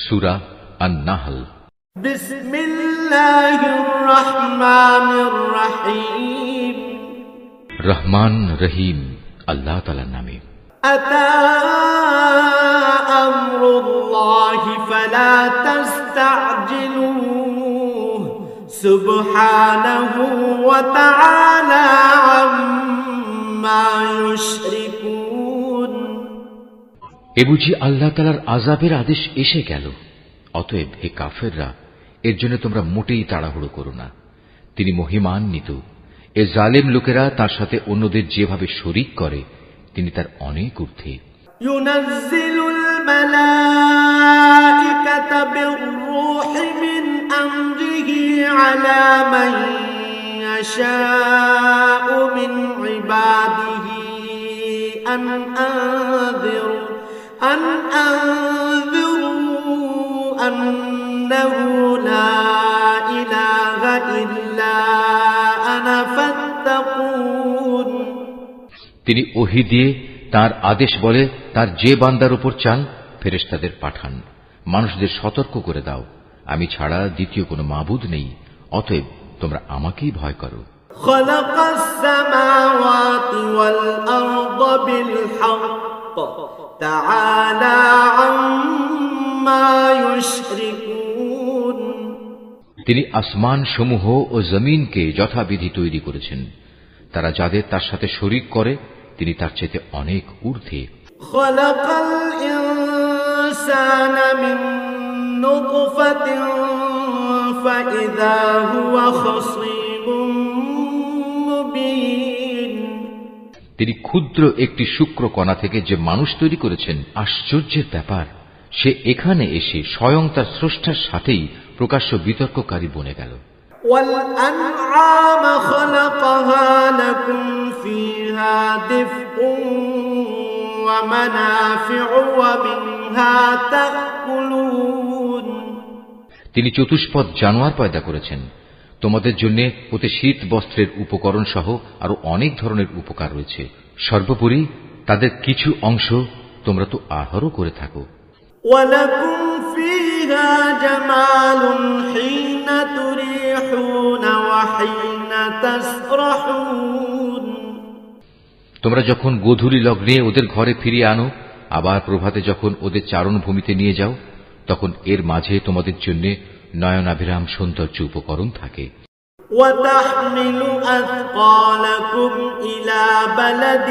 সূরা আন-নাহল। বিসমিল্লাহির রহমানির রহিম। রহমান রহিম আল্লাহ তাআলার নামে। আতা আমরুল্লাহি ফালা তাস্তা'জিলুহু সুবহানাহু ওয়া তাআলা আম্মা ইউশরিকুন। এ বুঝি আল্লাহ তাআলার আযাবের আদেশ এসে গেল। অতএব হে কাফেররা, এর জন্য তোমরা মোটেই তাড়াহুড়ো করো না। তিনি মহিমান্বিত। এ জালেম লোকেরা তার সাথে অন্যদের যেভাবে শরীক করে, তিনি তার অনেক ঊর্ধ্বে। ইউনাজ্জিলুল মালাইকাতা বির-রূহি মিন আমরিহি আলা মান ইয়াশাউ মিন ইবাদিহি আন আনযিরু আন্নাহু লা ইলাহা ইল্লা আনা ফাত্তাকুন। তিনি ওহী দিয়ে তার আদেশ বলে তার যে বান্দার উপর চান ফেরেশতাদের পাঠান, মানুষদের সতর্ক করে দাও, আমি ছাড়া দ্বিতীয় কোনো মাবুদ নেই, অতএব তোমরা আমাকেই ভয় করো। খালাকাস সামাওয়াতি ওয়াল আরদা বিল হক তাআলা আম্মা ইউশরিকুন। তিনি আসমান সমূহ ও জমিনকে যথাবিধি তৈরি করেছেন। তারা যাদের তার সাথে শরীক করে, তিনি তার চাইতে অনেক ঊর্ধ্বে। খালাকাল ইনসানা মিন নুতফাতিন ফাইযা হুয়া খাসীমুম মুবিন। তিনি ক্ষুদ্র একটি শুক্র কণা থেকে যে মানুষ তৈরি করেছেন, আশ্চর্যের ব্যাপার, সে এখানে এসে স্বয়ং তার স্রষ্টার সাথেই প্রকাশ্য বিতর্ককারী বনে গেল। والأنعام خلقها لكم فيها دفء ومنافع ومنها تأكلون। তিনি চতুষ্পদ জানোয়ার পয়দা করেছেন, তোমাদের জন্য ওতে শীত বস্ত্রের উপকরণ সহ আরো অনেক ধরনের উপকার রয়েছে। সর্বোপরি তাদের কিছু অংশ তোমরা তো আহারও করে থাকো। ولكم فيها جمال حين تريحون وحين تسرحون। তোমরা যখন গোধূলি লগ্নে ওদের ঘরে ফিরিয়ে আনো, আবার প্রভাতে যখন ওদের চারণ ভূমিতে নিয়ে যাও, তখন এর মাঝে তোমাদের জন্য নয়নাভিরাম সৌন্দর্য উপকরণ থাকে। وتحمل أثقالكم إلى بلد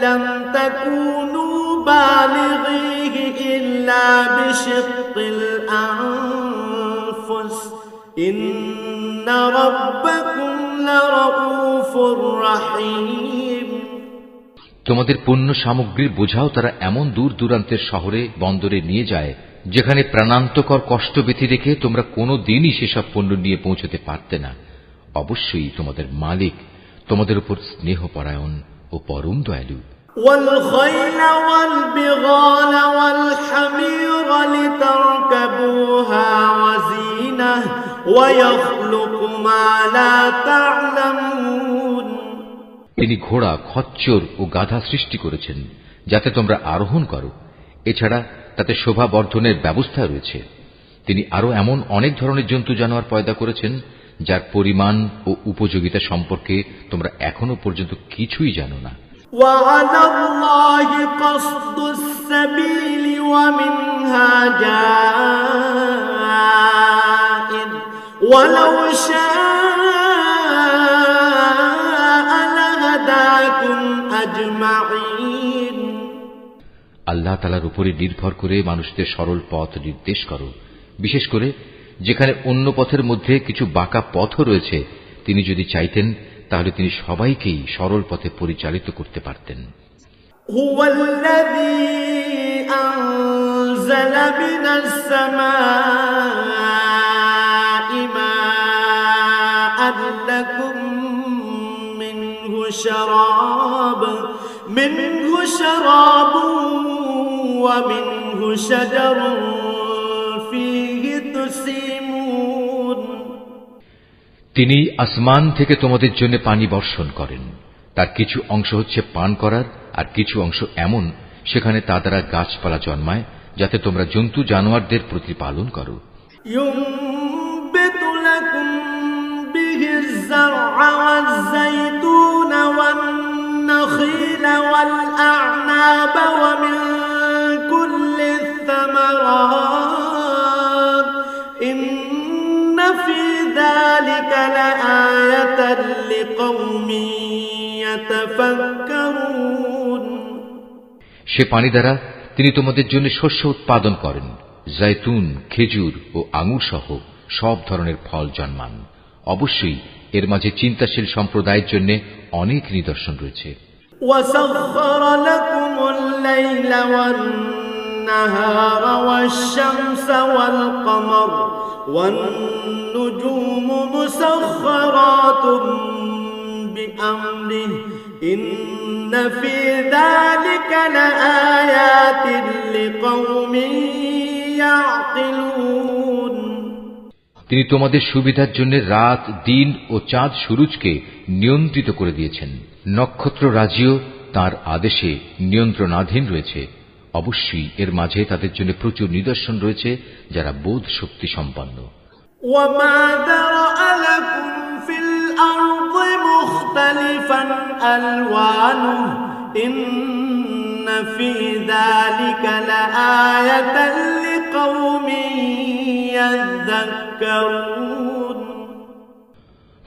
لم تكونوا بالغيه إلا بشق الأنفس إن ربكم لرؤوف رحيم। তোমাদের পণ্য সামগ্রীর বোঝাও তারা এমন দূর দূরান্তের শহরে বন্দরে নিয়ে যায়, যেখানে প্রাণান্তকর কষ্ট ব্যথি রেখে তোমরা কোনো দিনই সেসব পণ্য নিয়ে পৌঁছতে পারতে না। অবশ্যই তোমাদের মালিক তোমাদের উপর স্নেহপরায়ণ ও পরম দয়ালু। والخيل والبغال والحمير لتركبوها وزينة ويخلق ما لا تعلمون। তিনি ঘোড়া, খচ্চর ও গাধা সৃষ্টি করেছেন যাতে তোমরা আরোহণ করো। এছাড়া তাতে শোভা বর্ধনের ব্যবস্থা রয়েছে। তিনি আরো এমন অনেক ধরনের জন্তু জানোয়ার পয়দা করেছেন যার পরিমাণ ও উপযোগিতা সম্পর্কে তোমরা এখনো পর্যন্ত কিছুই জানো না। وعلى الله قصد السبيل ومنها جائر ولو شاء لهداكم أجمعين। আল্লাহ তাআলার উপরে নির্ভর করে মানুষদের সরল পথ নির্দেশ করো, বিশেষ করে যেখানে অন্য পথের মধ্যে কিছু বাঁকা পথও রয়েছে। তিনি যদি চাইতেন তাহলে তিনি সবাইকেই সরল পথে পরিচালিত করতে পারতেন। হুয়াল্লাযী আনজালা মিনাস সামাই মাআন লাকুম মিনহু শারাবুন ওয়া মিনহু শাজারুন ফীহি তুসিমুন। তিনি আসমান থেকে তোমাদের জন্য পানি বর্ষণ করেন। তার কিছু অংশ হচ্ছে পান করার, আর কিছু অংশ এমন সেখানে তা দ্বারা গাছপালা জন্মায়, যাতে তোমরা জন্তু জানোয়ারদের প্রতিপালন করো। ইউনবিতু লাকুম বিহিজ যারআ ওয়াজ যাইতুন ওয়ান নাখিল ওয়াল আ'নাব ওয়া মিন কুল্লিস সামারাত ইন্না ফী যালিকা লাআয়াতান লিকাওমিন ইয়াতাফাক্কারুন। সে পানি দ্বারা তিনি তোমাদের জন্য শস্য উৎপাদন করেন, জৈতুন, খেজুর ও আঙুর সহ সব ধরনের ফল জন্মান। অবশ্যই এর মাঝে চিন্তাশীল সম্প্রদায়ের জন্য অনেক নিদর্শন রয়েছে। وَسَخَّرَ لَكُمُ اللَّيْلَ وَالنَّهَارَ وَالشَّمْسَ وَالْقَمَرَ وَالنُّجُومُ مُسَخَّرَاتٌ بِأَمْرِهِ إِنَّ فِي ذَلِكَ لَآيَاتٍ لِقَوْمٍ يَعْقِلُونَ। তিনি তোমাদের সুবিধার জন্য রাত, দিন ও চাঁদ সূরজকে নিয়ন্ত্রিত করে দিয়েছেন। নক্ষত্র রাজিও তাঁর আদেশে নিয়ন্ত্রণাধীন রয়েছে। অবশ্যই এর মাঝে তাদের জন্য প্রচুর নিদর্শন রয়েছে যারা বোধ শক্তি সম্পন্ন। وَمَا ذَرَأَ لَكُمْ فِي الْأَرْضِ مُخْتَلِفًا أَلْوَانُهُ إِنَّ فِي ذَلِكَ لَآيَةً لِقَوْمٍ يَذَّكَّرُونَ।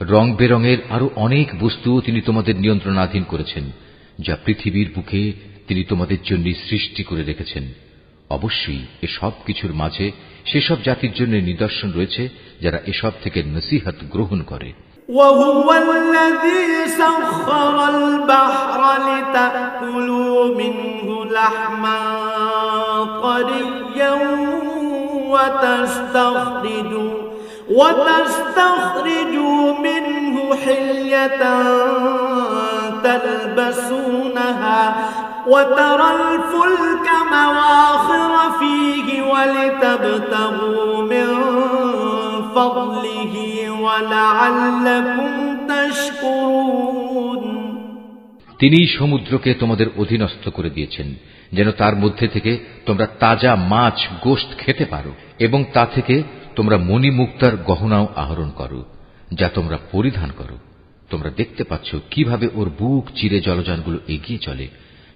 রং বেরঙের আরো অনেক বস্তু তিনি তোমাদের নিয়ন্ত্রণাধীন করেছেন, যা পৃথিবীর বুকে তিনি তোমাদের জন্য সৃষ্টি করে রেখেছেন। অবশ্যই এসব কিছুর মাঝে সেসব জাতির জন্য নিদর্শন রয়েছে যারা এসব থেকে নসিহত গ্রহণ করে। وَهُوَ الَّذِي سَخَّرَ الْبَحْرَ لِتَأْكُلُوا مِنْهُ لَحْمًا طَرِيًّا وتستخرجوا منه حلية تلبسونها وترى الفلك مواخر فيه ولتبتغوا من فضله ولعلكم تشكرون। তিনি সমুদ্রকে তোমাদের অধীনস্থ করে দিয়েছেন যেন তার মধ্যে থেকে তোমরা তাজা মাছ, গোশত খেতে পারো এবং তা থেকে তোমরা মণিমুক্তার গহনাও আহরণ করো, যা তোমরা পরিধান করো। তোমরা দেখতে পাচ্ছ কিভাবে ওর বুক চিরে জলযানগুলো এগিয়ে চলে,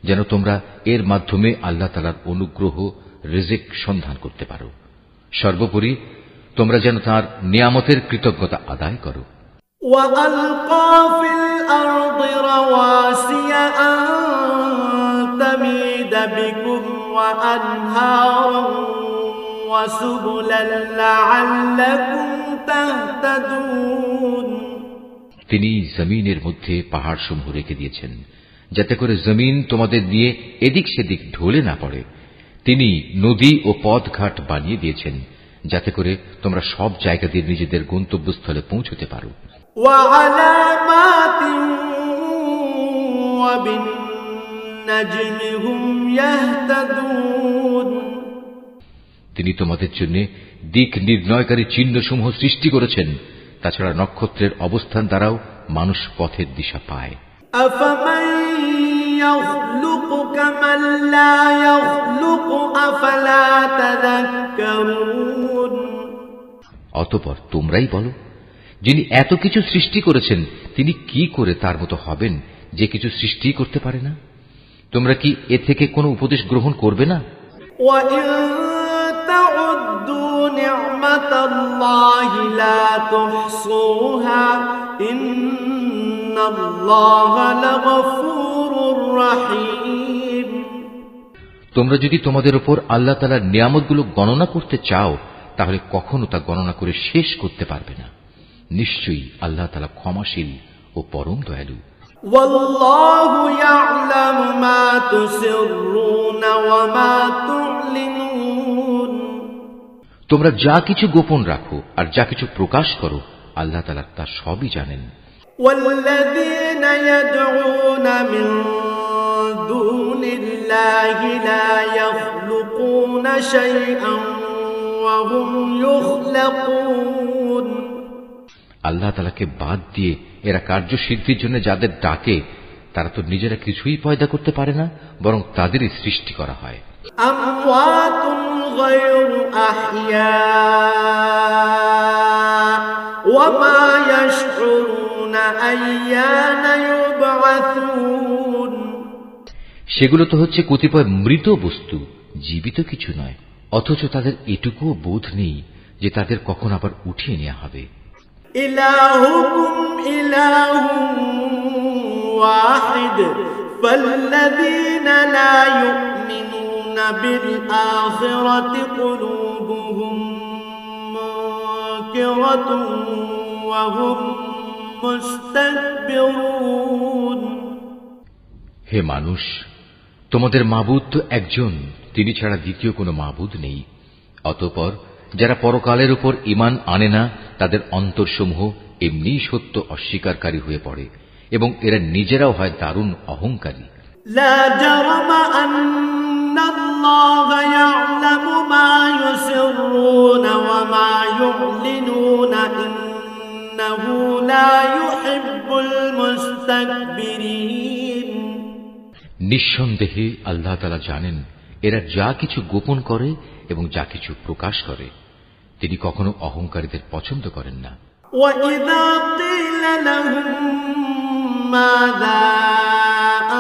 যেন তোমরা এর মাধ্যমে আল্লাহ তাআলার অনুগ্রহ, রিজিক সন্ধান করতে পারো। সর্বোপরি তোমরা যেন তাঁর নিয়ামতের কৃতজ্ঞতা আদায় করো। وَأَلْقَى فِي الْأَرْضِ رَوَاسِيَ أَن تَمِيدَ بِكُمْ وَأَنْهَارًا وَسُبُلًا لَعَلَّكُمْ تَهْتَدُونَ। তিনি জমিনের মধ্যে পাহাড়সমূহ রেখে দিয়েছেন যাতে করে জমিন তোমাদের নিয়ে এদিক সেদিক ঢলে না পড়ে। তিনি নদী ও পথঘাট বানিয়ে দিয়েছেন যাতে করে তোমরা সব জায়গা দিয়ে নিজেদের গন্তব্যস্থলে পৌঁছতে পারো। وَعَلَامَاتٍ وَبِالنَّجْمِ هُمْ يَهْتَدُونَ। তিনি তোমাদের জন্য দিক নির্ণয়কারী চিহ্নসমূহ সৃষ্টি করেছেন। তাছাড়া নক্ষত্রের অবস্থান দ্বারাও মানুষ পথের দিশা পায়। أَفَمَن يَخْلُقُ كَمَن لَّا يَخْلُقُ أَفَلَا تَذَكَّرُونَ। অতঃপর তোমরাই বলো, যিনি এত কিছু সৃষ্টি করেছেন তিনি কি করে তার মতো হবেন যে কিছু সৃষ্টি করতে পারে না? তোমরা কি এ থেকে কোনো উপদেশ গ্রহণ করবে না? وَإِن تَعُدُّوا نِعْمَةَ اللَّهِ لَا تُحْصُوهَا إِنَّ اللَّهَ لَغَفُورٌ رَّحِيمٌ। তোমরা যদি তোমাদের উপর আল্লাহ তাআলার নিয়ামতগুলো গণনা করতে চাও তাহলে কখনো তা গণনা করে শেষ করতে পারবে না। নিশ্চয়ই আল্লাহ তাআলা ক্ষমাশীল ও পরম দয়ালু। وَاللَّهُ يَعْلَمُ مَا تُسِرُّونَ وَمَا تُعْلِنُونَ। তোমরা যা কিছু গোপন রাখো আর যা কিছু প্রকাশ করো আল্লাহ তাআলা তা সবই জানেন। وَالَّذِينَ يَدْعُونَ مِن دُونِ اللَّهِ لَا يَخْلُقُونَ شَيْئًا وَهُمْ يُخْلَقُونَ। আল্লাহ তাআলাকে বাদ দিয়ে এরা কার্যসিদ্ধির জন্য যাদের ডাকে তারা তো নিজেরা কিছুই পয়দা করতে পারে না, বরং তাদেরই সৃষ্টি করা হয়। أَمْوَاتٌ غير أحياء وما يشعرون أيان يبعثون সেগুলো তো হচ্ছে কতিপয় মৃত বস্তু, জীবিত কিছু নয়, অথচ তাদের এটুকুও বোধ নেই যে তাদের কখন আবার উঠিয়ে নেওয়া হবে। ইলাহুকুম ইলাহুম ওয়াহিদ ফাল্লাযীনা লা ইউমিনুনা বিল আখিরাতি কুলুবুহুম মুনকিরাতুন ওয়া হুম মুস্তাকবিরুন। হে মানুষ, তোমাদের মাবুদ তো একজন, তিনি ছাড়া দ্বিতীয় কোনো মাবুদ নেই। অতঃপর যারা পরকালের উপর ঈমান আনে না, তাদের অন্তরসমূহ এমনিই সত্য অস্বীকারী হয়ে পড়ে এবং এরা নিজেরাও হয় দারুণ অহংকারী। লা জারামা আন্নাল্লাহা ইয়া'লামু মা ইউসিররুনা ওয়া মা ইউ'লিনুনা ইন্নাহু লা ইউহিব্বুল মুস্তাকবিরিন। নিঃসন্দেহে আল্লাহ তাআলা জানেন এরা যা কিছু গোপন করে এবং যা কিছু প্রকাশ করে। তিনি কখনো অহংকারীদের পছন্দ করেন না। وَإِذَا قِيلَ لَهُم مَّاذَا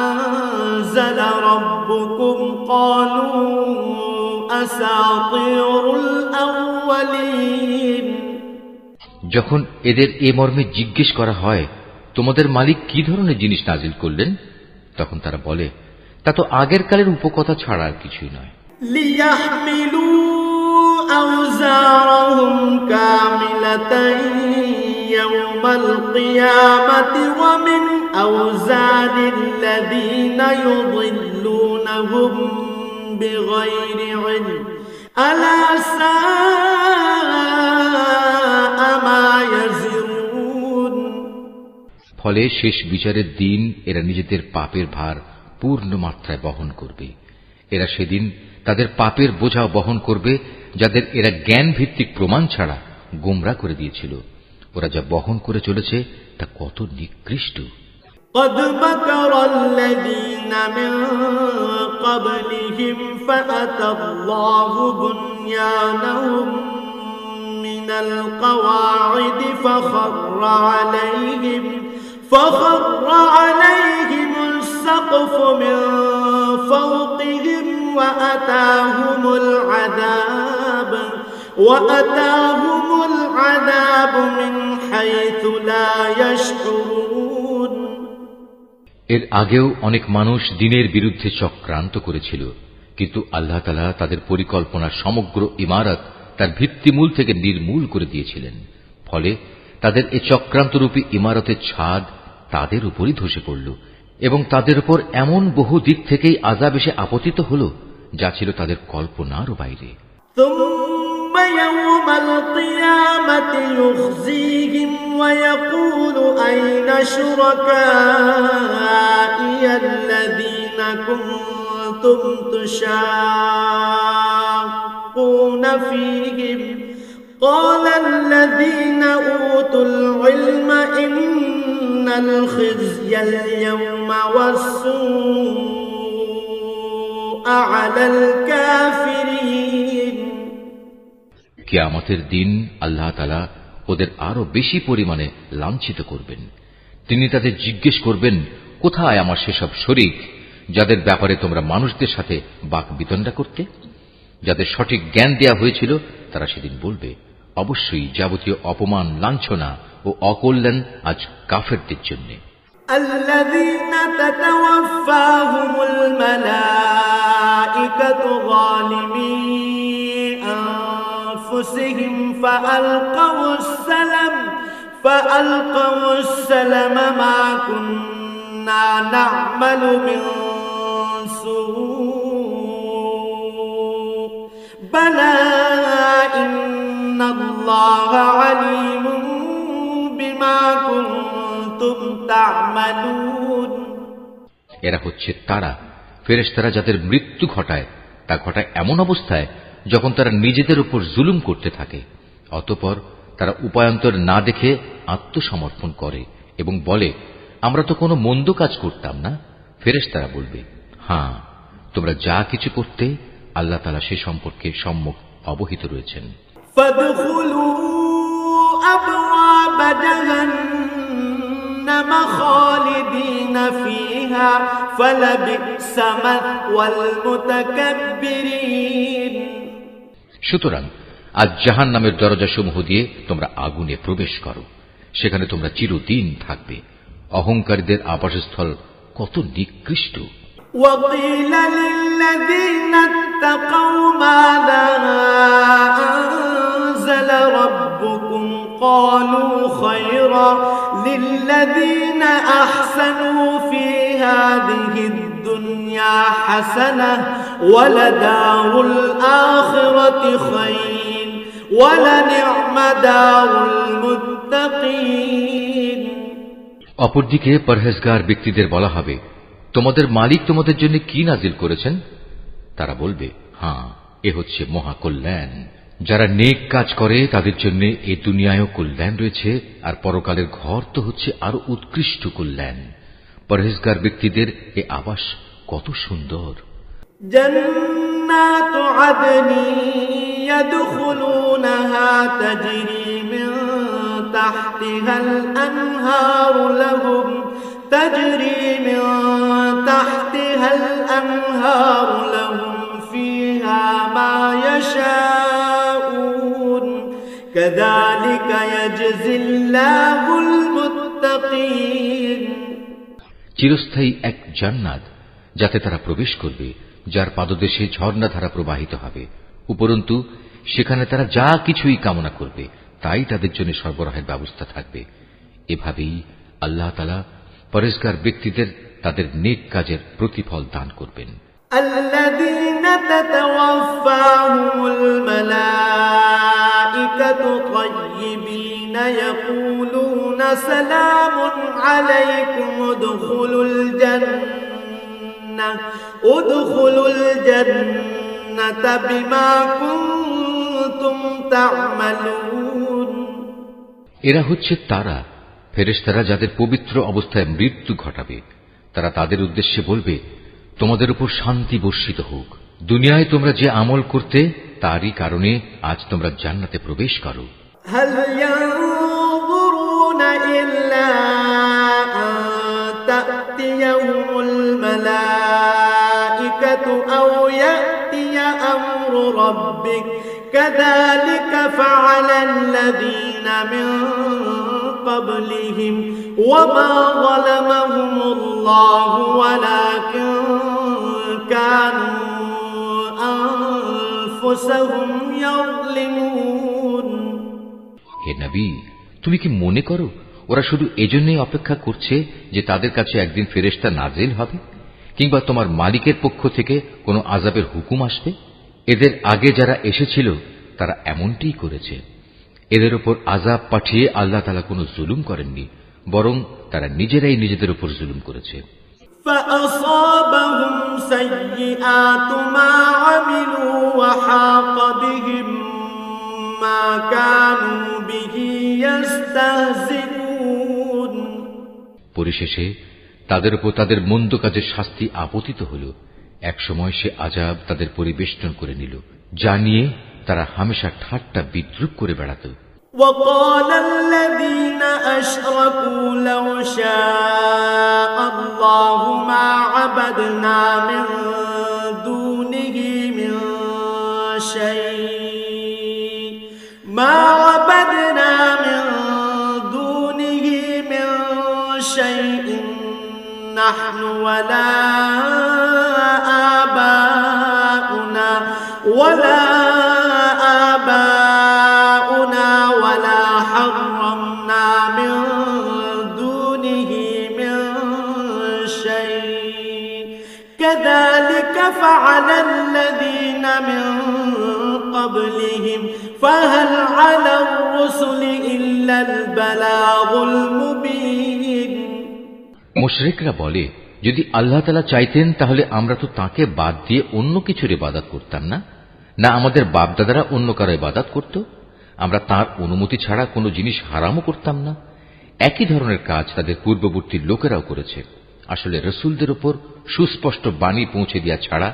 أَنزَلَ رَبُّكُمْ قَالُوا أَسَاطِيرُ الْأَوَّلِينَ। যখন এদের এ মর্মে জিজ্ঞেস করা হয়, তোমাদের মালিক কি ধরনের জিনিস নাজিল করলেন, তখন তারা বলে, তা তো আগের কালের উপকথা ছাড়া আর কিছুই নয়। لِيَحْمِلُوا أَوْزَارَهُمْ كَامِلَةً يَوْمَ الْقِيَامَةِ وَمِنْ أَوْزَارِ الَّذِينَ يُضِلُّونَهُمْ بِغَيْرِ عِلْمٍ أَلَا سَاءَ مَا يَزِرُونَ। ফলে শেষ বিচারের দিন এরা নিজেদের পাপের ভার পূর্ণ মাত্রায় বহন করবে। এরা সেদিন তাদের পাপের বোঝা বহন করবে, যাদের এরা জ্ঞান ভিত্তিক প্রমাণ ছাড়া গোমরা করে দিয়েছিল। ওরা যা বহন করে চলেছে তা কত নিকৃষ্ট। قد مكر الذين من قبلهم فأتى الله بنيانهم من القواعد فخر عليهم السقف من فوقهم وأتاهم العذاب من حيث لا يشعرون। এর আগেও অনেক মানুষ দিনের বিরুদ্ধে চক্রান্ত করেছিল, কিন্তু আল্লাহ তাআলা তাদের পরিকল্পনার সমগ্র ইমারত তার ভিত্তিমূল থেকে নির্মূল করে দিয়েছিলেন। ফলে তাদের এই চক্রান্তরূপী ইমারতের ছাদ তাদের উপরই ধসে পড়ল এবং তাদের উপর এমন বহু দিক থেকেই আযাব এসে আপতিত হল যা ছিল তাদের কল্পনারও বাইরে। ثم يوم القيامة يخزيهم ويقول أين شركائي الذين كنتم تشاقون فيهم قال الذين أوتوا العلم إن الخزي اليوم والسوء على الكافرين। কিয়ামতের দিন আল্লাহ তাআলা ওদের আরো বেশি পরিমাণে লাঞ্ছিত করবেন। তিনি তাদের জিজ্ঞেস করবেন, কোথায় আমার সেসব শরীক যাদের ব্যাপারে তোমরা মানুষদের সাথে বাক বিতণ্ডা করতে? যাদের সঠিক জ্ঞান দেয়া হয়েছিল তারা সেদিন বলবে, অবশ্যই যাবতীয় অপমান, লাঞ্ছনা ও অকল্যাণ আজ কাফেরদের জন্য। الذين تتوفاهم الملائكة ظالمي أنفسهم فألقوا السلم ما كنا نعمل من سوء بلى إن الله عليم بما كنتم تعملون। এরা হচ্ছে তারা, ফেরেশতারা যাদের মৃত্যু ঘটায়, তা ঘটায় এমন অবস্থায় যখন তারা নিজেদের উপর জুলুম করতে থাকে। অতঃপর তারা উপায়ান্তর না দেখে আত্মসমর্পণ করে এবং বলে, আমরা তো কোনো মন্দ কাজ করতাম না। ফেরেশতারা বলবে, হ্যাঁ, তোমরা যা কিছু করতে আল্লাহ তাআলা সে সম্পর্কে সম্যক অবহিত রয়েছেন। ফাদখুলু আবওয়াব জাহান্নাম খালিদিনা ফিহা ফালাবিসা মাথওয়াল মুতাকাব্বিরিন। সুতরাং আজ জাহান্নামের দরজাসমূহ দিয়ে তোমরা আগুনে প্রবেশ করো, সেখানে তোমরা চিরদিন থাকবে। অহংকারীদের আবাসস্থল কত নিকৃষ্ট। وَقِيلَ لِلَّذِينَ اتَّقَوْا مَاذَا أَنزَلَ رَبُّكُمْ قَالُوا خَيْرًا لِلَّذِينَ أَحْسَنُوا فِي هَذِهِ الدُّنْيَا حَسَنَةٌ وَلَدَارُ الْآخِرَةِ خَيْرٌ وَلَنِعْمَ دَارُ الْمُتَّقِينَ। অপরদিকে পরহেজগার ব্যক্তিদের বলা হবে, তোমাদের মালিক তোমাদের জন্য কি নাজিল করেছেন? তারা বলবে, হ্যাঁ, এ হচ্ছে মহা কল্যাণ। যারা নেক কাজ করে তাদের জন্য এই দুনিয়ায়ও কল্যাণ রয়েছে, আর পরকালের ঘর তো হচ্ছে আরো উৎকৃষ্ট কল্যাণ। পরহেজগার ব্যক্তিদের এ আবাস কত সুন্দর। জান্নাতু আদনি ইয়াদখুলুনহা তাজরি মিন তাহতিহাল আনহারু লাহুম تجري من تحتها الأنهار لهم فيها ما يشاءون كذلك يجزي الله المتقين। চিরস্থায়ী এক জান্নাত যাতে তারা প্রবেশ করবে, যার পাদদেশে ঝর্ণাধারা প্রবাহিত হবে। উপরন্তু সেখানে তারা যা কিছুই কামনা করবে তাই তাদের জন্য সরবরাহের ব্যবস্থা থাকবে। এভাবেই আল্লাহ তাআলা পরহেজগার ব্যক্তিদের তাদের নেক কাজের প্রতিফল দান করবেন। আল্লাযীনা তাতাওয়াফাহুমুল মালাঈকাতু তাইয়্যিবিনা ইয়াকুলুনা সালামুন আলাইকুম উদখুলুল জান্নাতা বিমা কুনতুম তা'মালুন। এরা হচ্ছে তারা ফেরেশতারা যাদের পবিত্র অবস্থায় মৃত্যু ঘটাবে। তারা তাদের উদ্দেশ্যে বলবে, তোমাদের উপর শান্তি বর্ষিত হোক। দুনিয়ায় তোমরা যে আমল করতে তারই কারণে আজ তোমরা জান্নাতে প্রবেশ করো। হাল ইয়ানজুরুনা ইল্লা আন তা'তিয়াহুমুল মালাঈকাতু আও ইয়াতিয়া আমরু রাব্বিক কাযালিকা ফাআলাল্লাযীনা মিন قبلهم وما ظلمهم الله ولكن كانوا أنفسهم يظلمون। হে নবী, তুমি কি মনে করো ওরা শুধু এজন্যই অপেক্ষা করছে যে তাদের কাছে একদিন ফেরেশতা নাজিল হবে, কিংবা তোমার মালিকের পক্ষ থেকে কোনো আযাবের হুকুম আসবে? এদের আগে যারা এসেছিল তারা এমনটিই করেছে। এদের উপর আযাব পাঠিয়ে আল্লাহ তাআলা কোনো জুলুম করেননি, বরং তারা নিজেরাই নিজেদের উপর জুলুম করেছে। فأصابهم سيئات ما عملوا وحاق بهم ما كانوا به يستهزئون। পরিশেষে তাদের উপর তাদের মন্দ কাজের শাস্তি আপতিত হল। একসময় সে আযাব তাদের পরিবেষ্টন করে নিল, যা নিয়ে তারা হামেশা ঠাট্টা বিদ্রূপ করে বেড়াত। وقال الذين أشركوا لو شاء الله ما عبدنا من دونه من شيء ما عبدنا من دونه من شيء نحن ولا آباؤنا ولا ولا حرمنا من دونه من شيء كذلك فعل الذين من قبلهم فهل على الرسل إلا البلاغ المبين। মুশরিকরা বলে, যদি আল্লাহ তাআলা চাইতেন তাহলে আমরা তো তাকে বাদ দিয়ে অন্য কিছুর ইবাদত করতাম না, না আমাদের বাপদাদারা অন্য কারো ইবাদত করত। আমরা তার অনুমতি ছাড়া কোনো জিনিস হারামও করতাম না। একই ধরনের কাজ তাদের পূর্ববর্তী লোকেরাও করেছে। আসলে রসুলদের উপর সুস্পষ্ট বাণী পৌঁছে দেওয়া ছাড়া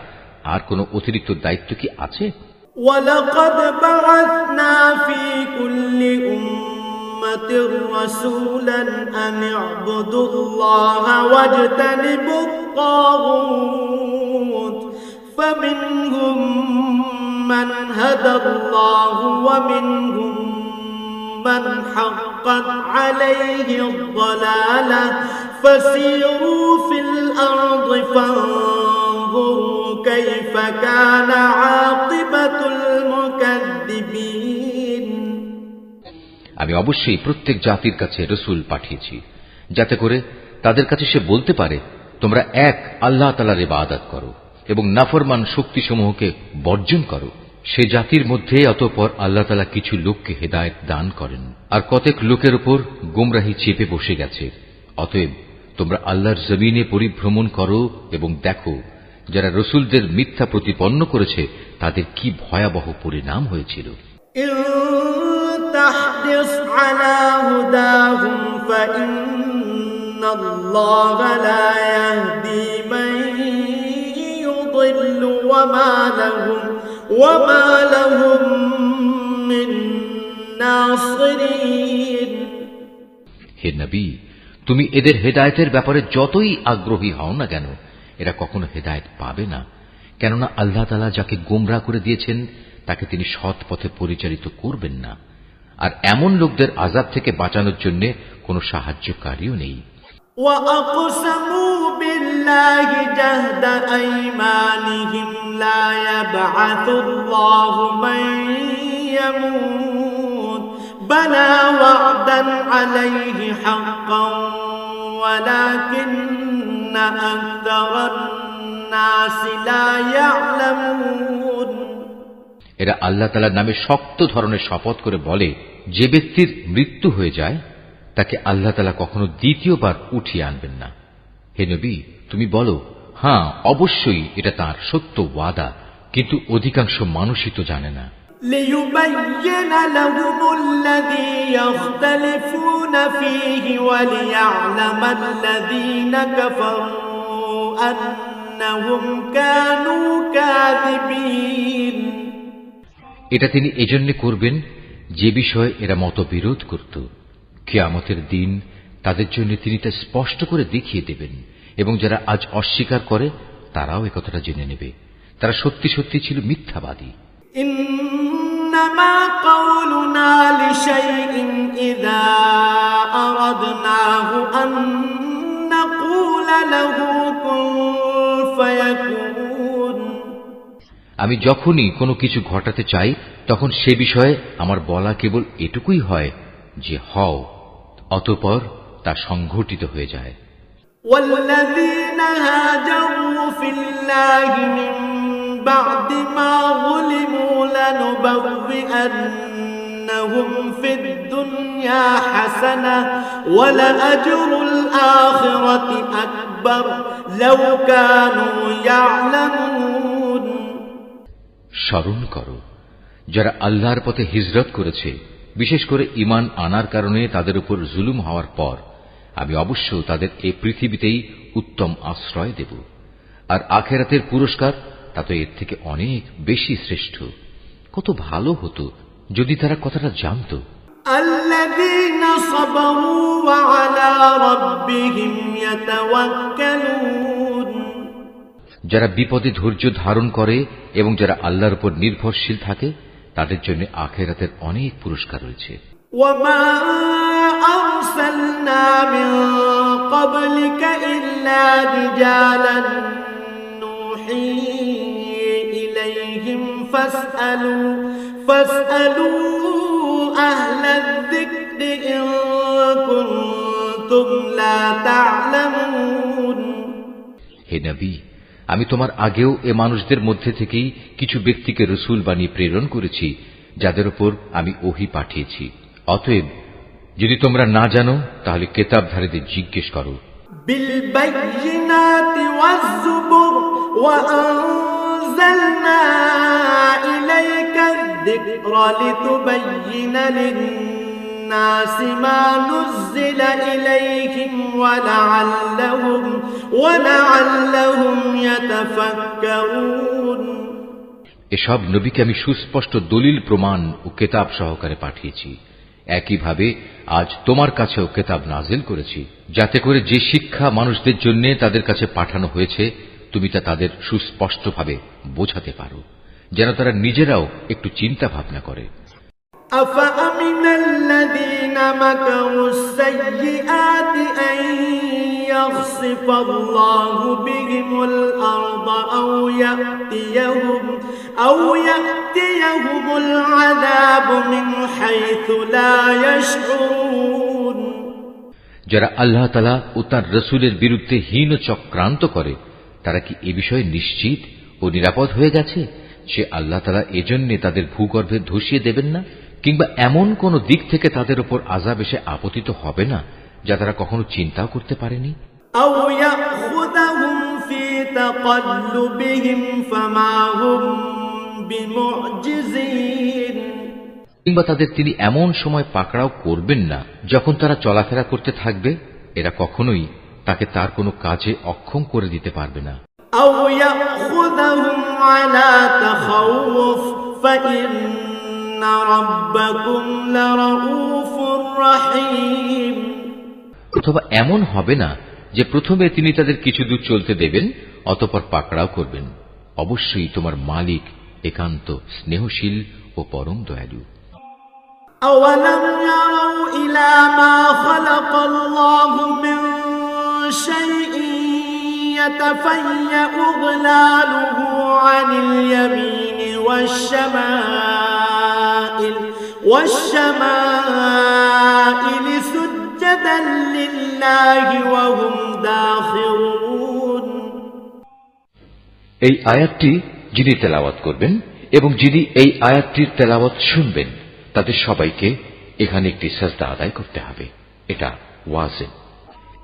আর কোনো অতিরিক্ত দায়িত্ব কি আছে? وَلَقَدْ بَعَثْنَا فِي كُلِّ أُمَّةٍ رَسُولًا أَنِ اعْبُدُوا اللَّهَ وَاجْتَنِبُوا الطَّاغُوتَ فَمِنْهُمْ مَنْ هَدَى اللَّهُ وَمِنْهُمْ مَنْ حَقَّتْ عَلَيْهِ الضَّلَالَةُ فَسِيرُوا فِي الْأَرْضِ فَانظُرُوا كَيْفَ كَانَ عَاقِبَةُ الْمُكَذِّبِينَ। আমি অবশ্যই প্রত্যেক জাতির কাছে রাসূল পাঠিয়েছি, যাতে করে তাদের কাছে সে বলতে পারে, তোমরা এক আল্লাহ তাআলার ইবাদত করো এবং নাফরমান শক্তিসমূহকে বর্জন করো। সে জাতির মধ্যে অতঃপর আল্লাহ তাআলা কিছু লোককে হেদায়েত দান করেন, আর কতক লোকের উপর গোমরাহি চেপে বসে গেছে। অতএব তোমরা আল্লাহর জমিনে পরিভ্রমণ করো এবং দেখো যারা রাসূলদের মিথ্যা প্রতিপন্ন করেছে তাদের কি ভয়াবহ পরিণাম হয়েছিল। تحرص على هداهم فإن الله لا يهدي من يضل وما لهم من ناصرين। হে নবী, তুমি এদের হেদায়েতের ব্যাপারে যতই আগ্রহী হও না কেন, এরা কখনো হেদায়েত পাবে না, কেননা আল্লাহ তাআলা যাকে গোমরাহ করে দিয়েছেন তাকে তিনি সৎ পথে পরিচালিত করবেন না। আর এমন লোকদের আযাব থেকে বাঁচানোর জন্য কোনো সাহায্যকারীও নেই। وَأَقْسَمُوا بِاللَّهِ جَهْدَ أَيْمَانِهِمْ لَا يَبْعَثُ اللَّهُ مَن يَمُوتُ بَلَى وَعْدًا عَلَيْهِ حَقًّا وَلَكِنَّ أَكْثَرَ النَّاسِ لَا يَعْلَمُونَ। এরা আল্লাহ তাআলার নামে শক্ত ধরনের শপথ করে বলে, যে ব্যক্তির মৃত্যু হয়ে যায় তাকে আল্লাহ তাআলা কখনো দ্বিতীয়বার উঠিয়ে আনবেন না। হে নবী, তুমি বলো, হ্যাঁ অবশ্যই এটা তার সত্য ওয়াদা, কিন্তু অধিকাংশ মানুষই তো জানে না। لِيُبَيِّنَ لَهُمُ الَّذِي يَخْتَلِفُونَ فِيهِ وَلِيَعْلَمَ الَّذِينَ كَفَرُوا أَنَّهُمْ كَانُوا كَاذِبِينَ। এটা তিনি এজন্য করবেন যে বিষয়ে এরা মতবিরোধ করত। কিয়ামতের দিন তাদের জন্য তিনি তা স্পষ্ট করে দেখিয়ে দেবেন, এবং যারা আজ অস্বীকার করে তারাও একথাটা জেনে নেবে তারা সত্যি সত্যি ছিল মিথ্যাবাদী। ইন্নামা কাউলুনা লিশাইইন ইযা আরাদনাহু আন নাকুলা লাহু কুন ফায়াকুন। আমি যখনই কোনো কিছু ঘটাতে চাই তখন সে বিষয়ে আমার বলা কেবল এটুকুই হয় যে হও, অতঃপর তা সংঘটিত হয়ে যায়। والذين هاجروا في الله من بعد ما ظلموا لنبوئنهم في الدنيا حسنة ولأجر الآخرة أكبر لو كانوا يعلمون। স্মরণ করো, যারা আল্লাহর পথে হিজরত করেছে, বিশেষ করে ঈমান আনার কারণে তাদের উপর জুলুম হওয়ার পর আমি অবশ্য তাদের এই পৃথিবীতেই উত্তম আশ্রয় দেব, আর আখিরাতের পুরস্কার তা তো এর থেকে অনেক বেশি শ্রেষ্ঠ। কত ভালো হতো যদি তারা কথাটা জানত। আল্লাযীনা সাবারু ওয়া আলা রাব্বিহিম ইয়াতাওয়াক্কালুন। যারা বিপদে ধৈর্য ধারণ করে এবং যারা আল্লাহর উপর নির্ভরশীল থাকে তাদের জন্য আখিরাতের অনেক পুরস্কার রয়েছে। ওয়ামা আরসালনা মিন ক্বাবলিকা ইল্লা রিজালান নূহি ইলাইহিম ফাসআলু আহলায যিকরি ইন কুনতুম লা তা'লামুন। হে নবী, আমি তোমার আগেও এ মানুষদের মধ্যে থেকেই কিছু ব্যক্তিকে রাসূল বানিয়ে প্রেরণ করেছি যাদের উপর আমি ওহী পাঠিয়েছি। অতএব যদি তোমরা না জানো তাহলে কিতাবধারীদের জিজ্ঞেস করো। বিল বাইয়িনাতি ওয়াজ যুবুর ওয়া আনজালনা ইলাইকা যিকরা লিতুবাইয়িনা للناس ما نزل إليهم ولعلهم يتفكرون এসব নবীকে আমি সুস্পষ্ট দলিল প্রমাণ ও কেতাব সহকারে পাঠিয়েছি। একইভাবে আজ তোমার কাছেও কেতাব নাজিল করেছি, যাতে করে যে শিক্ষা মানুষদের জন্য তাদের কাছে পাঠানো হয়েছে তুমি তা তাদের সুস্পষ্টভাবে বোঝাতে পারো, যেন তারা নিজেরাও একটু চিন্তা ভাবনা করে। أفأمن الذين مكروا السيئات أن يخسف الله بهم الأرض أو يأتيهم العذاب من حيث لا يشعرون যারা আল্লাহ তাআলা ও তার রাসূলের বিরুদ্ধে হীন চক্রান্ত করে তারা কি এ বিষয়ে নিশ্চিত ও নিরাপদ হয়ে গেছে যে আল্লাহ তাআলা এজন্য তাদের ভূগর্ভে ধসিয়ে দেবেন না, কিংবা এমন কোন দিক থেকে তাদের উপর আযাব এসে আপতিত হবে না যা তারা কখনো চিন্তাও করতে পারেনি। أو يأخذهم في تقلبهم فما هم بمعجزين কিংবা তাদের তিনি এমন সময় পাকড়াও করবেন না যখন তারা চলাফেরা করতে থাকবে, এরা কখনোই তাকে তার কোনো কাজে অক্ষম করে দিতে পারবে না। أو يأخذهم على تخوف فإن ربكم لرؤوف رحيم অথবা এমন হবে না যে প্রথমে তিনি তাদের কিছু দূর চলতে দেবেন অতঃপর পাকড়াও করবেন। অবশ্যই তোমার মালিক একান্ত স্নেহশীল ও পরম দয়ালু। أولم يروا إلى ما خلق الله من شيء يتفيأ ظلاله عن اليمين والشمائل سجدا لله وهم داخرون এই আয়াতটি যিনি তেলাওয়াত করবেন এবং যিনি এই আয়াতটির তেলাওয়াত শুনবেন তাদের সবাইকে এখানে একটি সাজদা আদায় করতে হবে। এটা ওয়াজিব।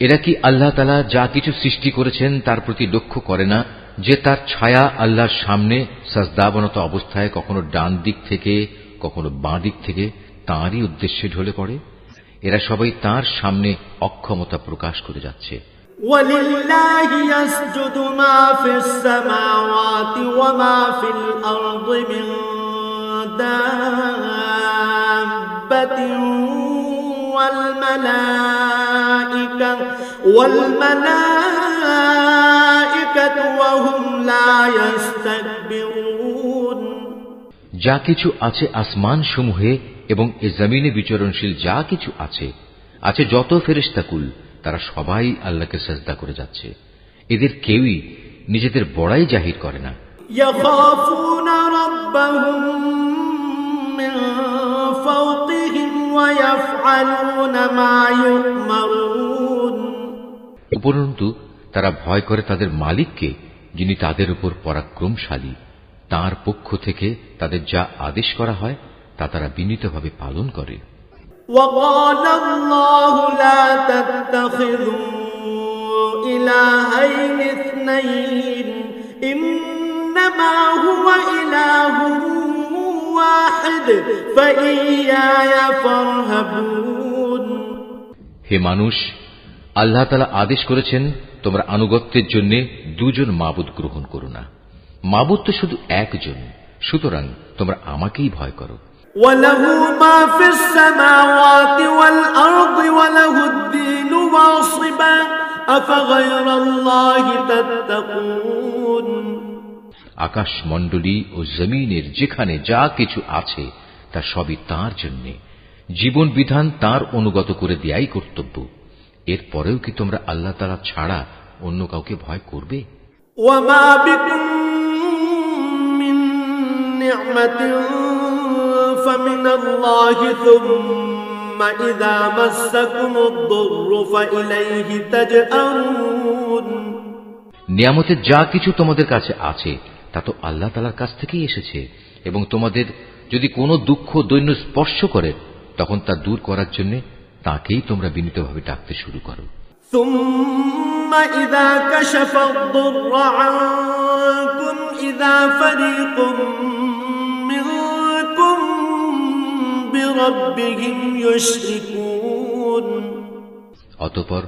এরা কি আল্লাহ তাআলা যা কিছু সৃষ্টি করেছেন তার প্রতি লক্ষ্য করে না যে তার ছায়া আল্লাহর সামনে সাজদাবনত অবস্থায় কখনো ডান দিক থেকে কখনো বাঁ দিক থেকে তাঁরই উদ্দেশ্যে ঢলে পড়ে? এরা সবাই তাঁর সামনে অক্ষমতা প্রকাশ করে যাচ্ছে। وَلِلَّهِ يَسْجُدُ مَا فِي السَّمَاوَاتِ وَمَا فِي الْأَرْضِ مِن دَابَّةٍ وَالْمَلَائِكَةُ وَهُمْ لَا يَسْتَكْبِرُونَ যা কিছু আছে আসমান সমূহে এবং এ জমিনে বিচরণশীল যা কিছু আছে যত ফেরেশতাকুল তারা সবাই আল্লাহকে সাজদা করে যাচ্ছে। এদের কেউই নিজেদের বড়াই জাহির করে না। ইয়াখাফুনা রাব্বাহুম মিন ফাওকিহিম ওয়া ইয়াফআলুনা মা ইউমারুন। উপরন্তু তারা ভয় করে তাদের মালিককে, যিনি তাদের উপর পরাক্রমশালী। তার পক্ষ থেকে তাদের যা আদেশ করা হয় তা তারা বিনীতভাবে পালন করে। وقال الله لا تتخذوا إلهين اثنين إنما هو إله واحد فإياي فارهبون হে মানুষ, আল্লাহ তাআলা আদেশ করেছেন তোমরা আনুগত্যের জন্য দুজন মাবুদ গ্রহণ করো না। মাবুদ তো শুধু একজন, সুতরাং তোমরা আমাকেই ভয় করো। وَلَهُ مَا فِي السَّمَاوَاتِ وَالْأَرْضِ وَلَهُ الدِّينُ وَاصِبًا أَفَغَيْرَ اللَّهِ تَتَّقُونَ আকাশ মণ্ডলী ও জমিনের যেখানে যা কিছু আছে তা সবই তাঁর জন্য। জীবন বিধান তাঁর অনুগত করে দেয়াই কর্তব্য। এরপরেও কি তোমরা আল্লাহ তাআলা ছাড়া অন্য কাউকে ভয় করবে? وَمَا بِكُم مِّن نِّعْمَةٍ فمن الله ثم إذا مسكم الضر فإليه تجأرون নিয়ামতের যা কিছু তোমাদের কাছে আছে তা তো আল্লাহ তাআলার কাছ থেকেই এসেছে, এবং তোমাদের যদি কোনো দুঃখ দৈন্য স্পর্শ করে তখন তা দূর করার জন্য তাকেই তোমরা বিনীতভাবে ডাকতে শুরু করো। ثم إذا كشف الضر عنكم إذا فريق بربهم يشركون অতঃপর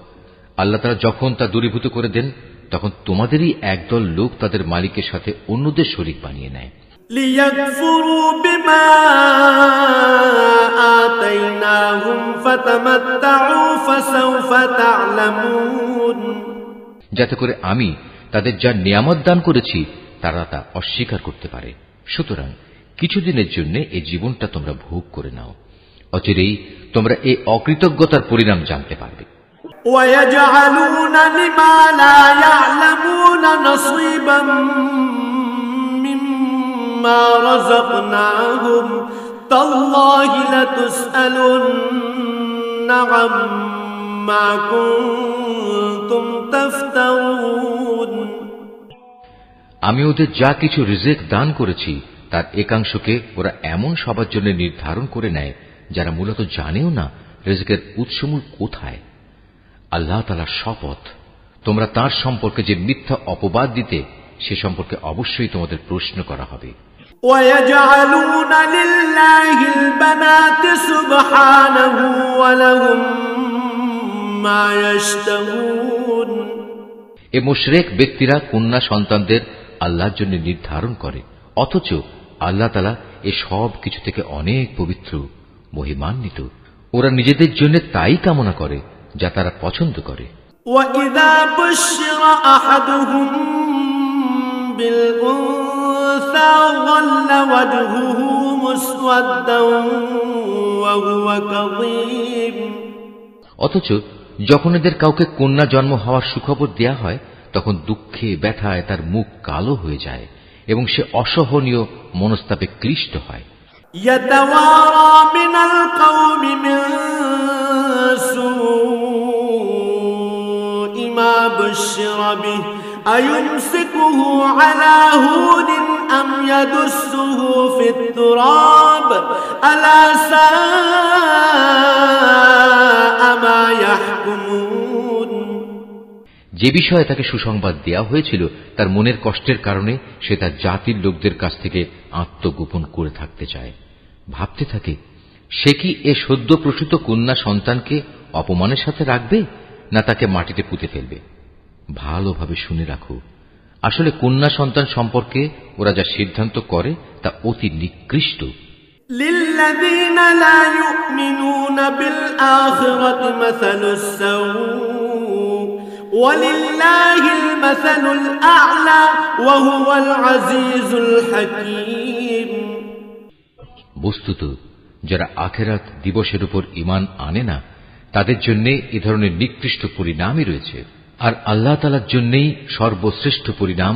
আল্লাহ তাআলা যখন তা দূরীভূত করে দেন তখন তোমাদেরই একদল লোক তাদের মালিকের সাথে অন্যদের শরীক বানিয়ে নেয় ليكفروا بما آتيناهم فتمتعوا فسوف تعلمون যাতে করে আমি তাদের যা নিয়ামত দান করেছি তারা তা অস্বীকার করতে পারে সুতরাং কিছুদিনের জন্য এই জীবনটা তোমরা ভোগ করে নাও অচিরেই তোমরা এই অকৃতজ্ঞতার পরিণাম জানতে পারবে ويجعلون لما لا يعلمون نصيبا مما رزقناهم تالله لتسألن عما كنتم تفترون আমি ওদের যা কিছু রিজিক দান করেছি তার একাংশকে ওরা এমন সবার জন্য নির্ধারণ করে নেয় যারা মূলত জানেও না রিজিকের উৎসমূল কোথায় আল্লাহ তাআলার শপথ তোমরা তার সম্পর্কে যে মিথ্যা অপবাদ দিতে সে সম্পর্কে অবশ্যই তোমাদের প্রশ্ন করা হবে وَيَجْعَلُونَ لِلَّهِ الْبَنَاتِ سُبْحَانَهُ وَلَهُم مَّا يَشْتَهُونَ এ মুশরিক ব্যক্তিরা কন্যা সন্তানদের আল্লাহর জন্য নির্ধারণ করে অথচ আল্লাহ তাআলা এ সব কিছু থেকে অনেক পবিত্র মহিমান্বিত ওরা নিজেদের জন্য তাই কামনা করে যা তারা পছন্দ করে وَإِذَا بُشِّرَ أَحَدُهُم بِالْأُنثَىٰ ظَلَّ وَجْهُهُ مُسْوَدًّا وَهُوَ كَظِيمٌ অথচ যখন এদের কাউকে কন্যা জন্ম হওয়ার সুখবর দেয়া হয় তখন দুঃখে ব্যথায় তার মুখ কালো হয়ে যায় এবং সে অসহনীয় মনস্তাপে ক্লিষ্ট হয় يَتَوَارَىٰ مِنَ الْقَوْمِ مِن سُوءِ مَا بُشِّرَ بِهِ أَيُمْسِكُهُ عَلَىٰ هُونٍ أَمْ يَدُسُّهُ فِي التُّرَابِ أَلَا سَاءَ مَا يَحْكُمُونَ যে বিষয়ে তাকে সুসংবাদ দেয়া হয়েছিল তার মনের কষ্টের কারণে সে তার জাতির লোকদের কাছ থেকে আত্মগোপন করে থাকতে চায় ভাবতে থাকে সে কি এ সদ্য প্রসূত কন্যা সন্তানকে অপমানের সাথে রাখবে না তাকে মাটিতে পুঁতে ফেলবে ভালোভাবে শুনে রাখো আসলে কন্যা সন্তান সম্পর্কে ওরা যা সিদ্ধান্ত করে তা অতি নিকৃষ্ট لِلَّذِينَ لَا يُؤْمِنُونَ بِالْآخِرَةِ مَثَلُ السَّوْءِ وَلِلَّهِ الْمَثَلُ الْأَعْلَى وَهُوَ الْعَزِيزُ الْحَكِيمُ বস্তুত যারা আখিরাত দিবসের উপর ঈমান আনে না তাদের জন্য এই ধরনের নিকৃষ্ট পরিণামই রয়েছে আর আল্লাহ তাআলার জন্যই সর্বশ্রেষ্ঠ পরিণাম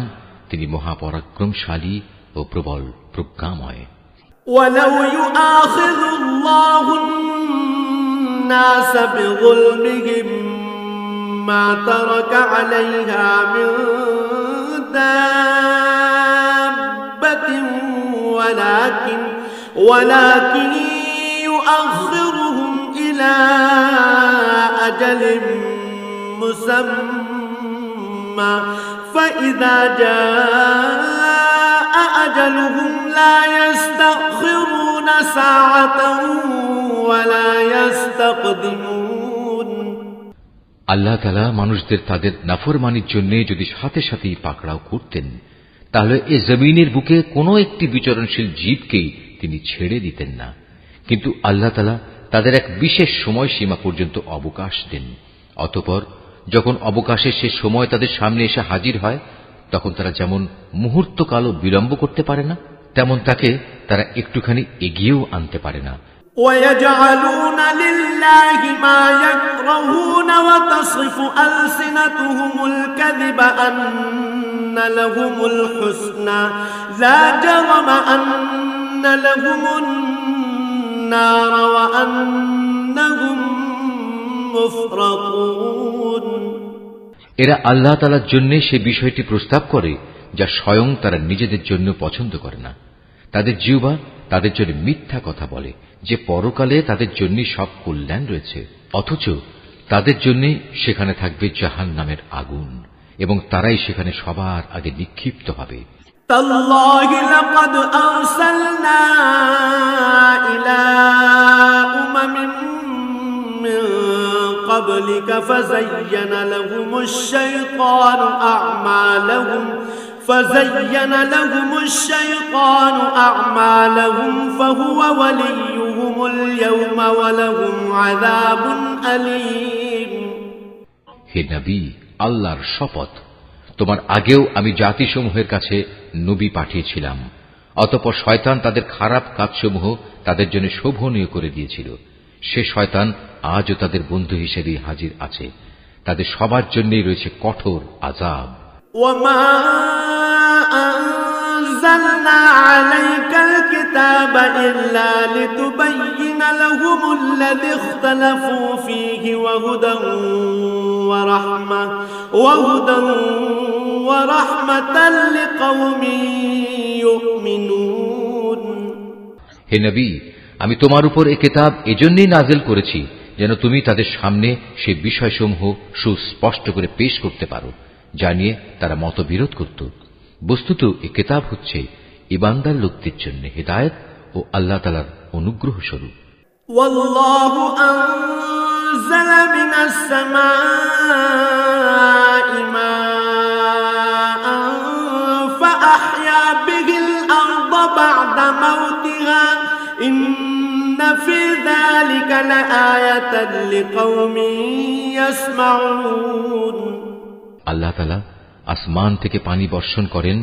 তিনি মহাপরাক্রমশালী ও প্রবল প্রজ্ঞাময় وَلَوْ يُؤَاخِذُ اللَّهُ النَّاسَ بِظُلْمِهِم مَّا تَرَكَ عَلَيْهَا مِن دَابَّةٍ ولكن يؤخرهم إلى أجل مسمى فإذا جاء أجلهم لا يستأخرون ساعة ولا يستقدمون আল্লাহ তাআলা মানুষদের তাদের নাফরমানির জন্য যদি সাথে সাথেই পাকড়াও করতেন তাহলে এ জমিনের বুকে কোনো একটি বিচরণশীল জীবকেই তিনি ছেড়ে দিতেন না কিন্তু আল্লাহ তাআলা তাদের এক বিশেষ সময়সীমা পর্যন্ত অবকাশ দেন অতঃপর যখন অবকাশের শেষ সময় তাদের সামনে এসে হাজির হয় তখন তারা যেমন মুহূর্তকালও বিলম্ব করতে পারে না তেমন তাকে তারা একটুখানি এগিয়েও আনতে পারে না وَيَجْعَلُونَ لِلَّهِ مَا يَكْرَهُونَ وَتَصِفُ أَلْسِنَتُهُمُ الْكَذِبَ أَنَّ لَهُمُ الْحُسْنَى لَا جَرَمَ أَنَّ لَهُمُ النَّارَ وَأَنَّهُمْ مُفْرَطُونَ এরা আল্লাহ তাআলার জন্য সে বিষয়টি প্রস্তাব করে যা স্বয়ং তারা নিজেদের জন্য পছন্দ করে না তাদের জিহ্বা তাদের জন্য মিথ্যা কথা বলে যে পরকালে তাদের জন্য সব কল্যাণ রয়েছে অথচ তাদের জন্য সেখানে থাকবে জাহান্নামের আগুন এবং তারাই সেখানে সবার আগে নিক্ষিপ্ত হবে تالله لقد أرسلنا إلى أمم من قبلك فزين لهم الشيطان أعمالهم فهو وليهم اليوم ولهم عذاب أليم. হে নবী, আল্লাহর শপথ, তোমার আগেও আমি জাতিসমূহের কাছে নবী পাঠিয়েছিলাম। অতঃপর শয়তান তাদের খারাপ কাজসমূহ তাদের জন্য শোভনীয় করে দিয়েছিল। সে শয়তান আজও তাদের বন্ধু হিসেবে হাজির আছে। তাদের সবার জন্যই রয়েছে কঠোর আযাব। وما أنزلنا عليك الكتاب إلا لتبين لهم الذي اختلفوا فيه وهدى ورحمة لقوم يؤمنون. হে নবী, আমি তোমার উপর এ কিতাব এজন্যই নাযিল করেছি যেন তুমি তাদের সামনে সেই বিষয়সমূহ সুস্পষ্ট করে পেশ করতে পারো যা নিয়ে তারা মতবিরোধ করত। বস্তুত এ কিতাব হচ্ছে ঈমানদার লোকদের জন্য হিদায়াত ও আল্লাহ তাআলার অনুগ্রহ স্বরূপ। ওয়াল্লাহু আনজালা মিনাস সামাই মাআন ফাআহইয়া বিহিল আরদা বা'দা মাউতিহা ইন্না ফি যালিকা লাআয়াতান লিকাওমিন ইয়াসমাউন। আল্লাহ তাআলা আসমান থেকে পানি বর্ষণ করেন,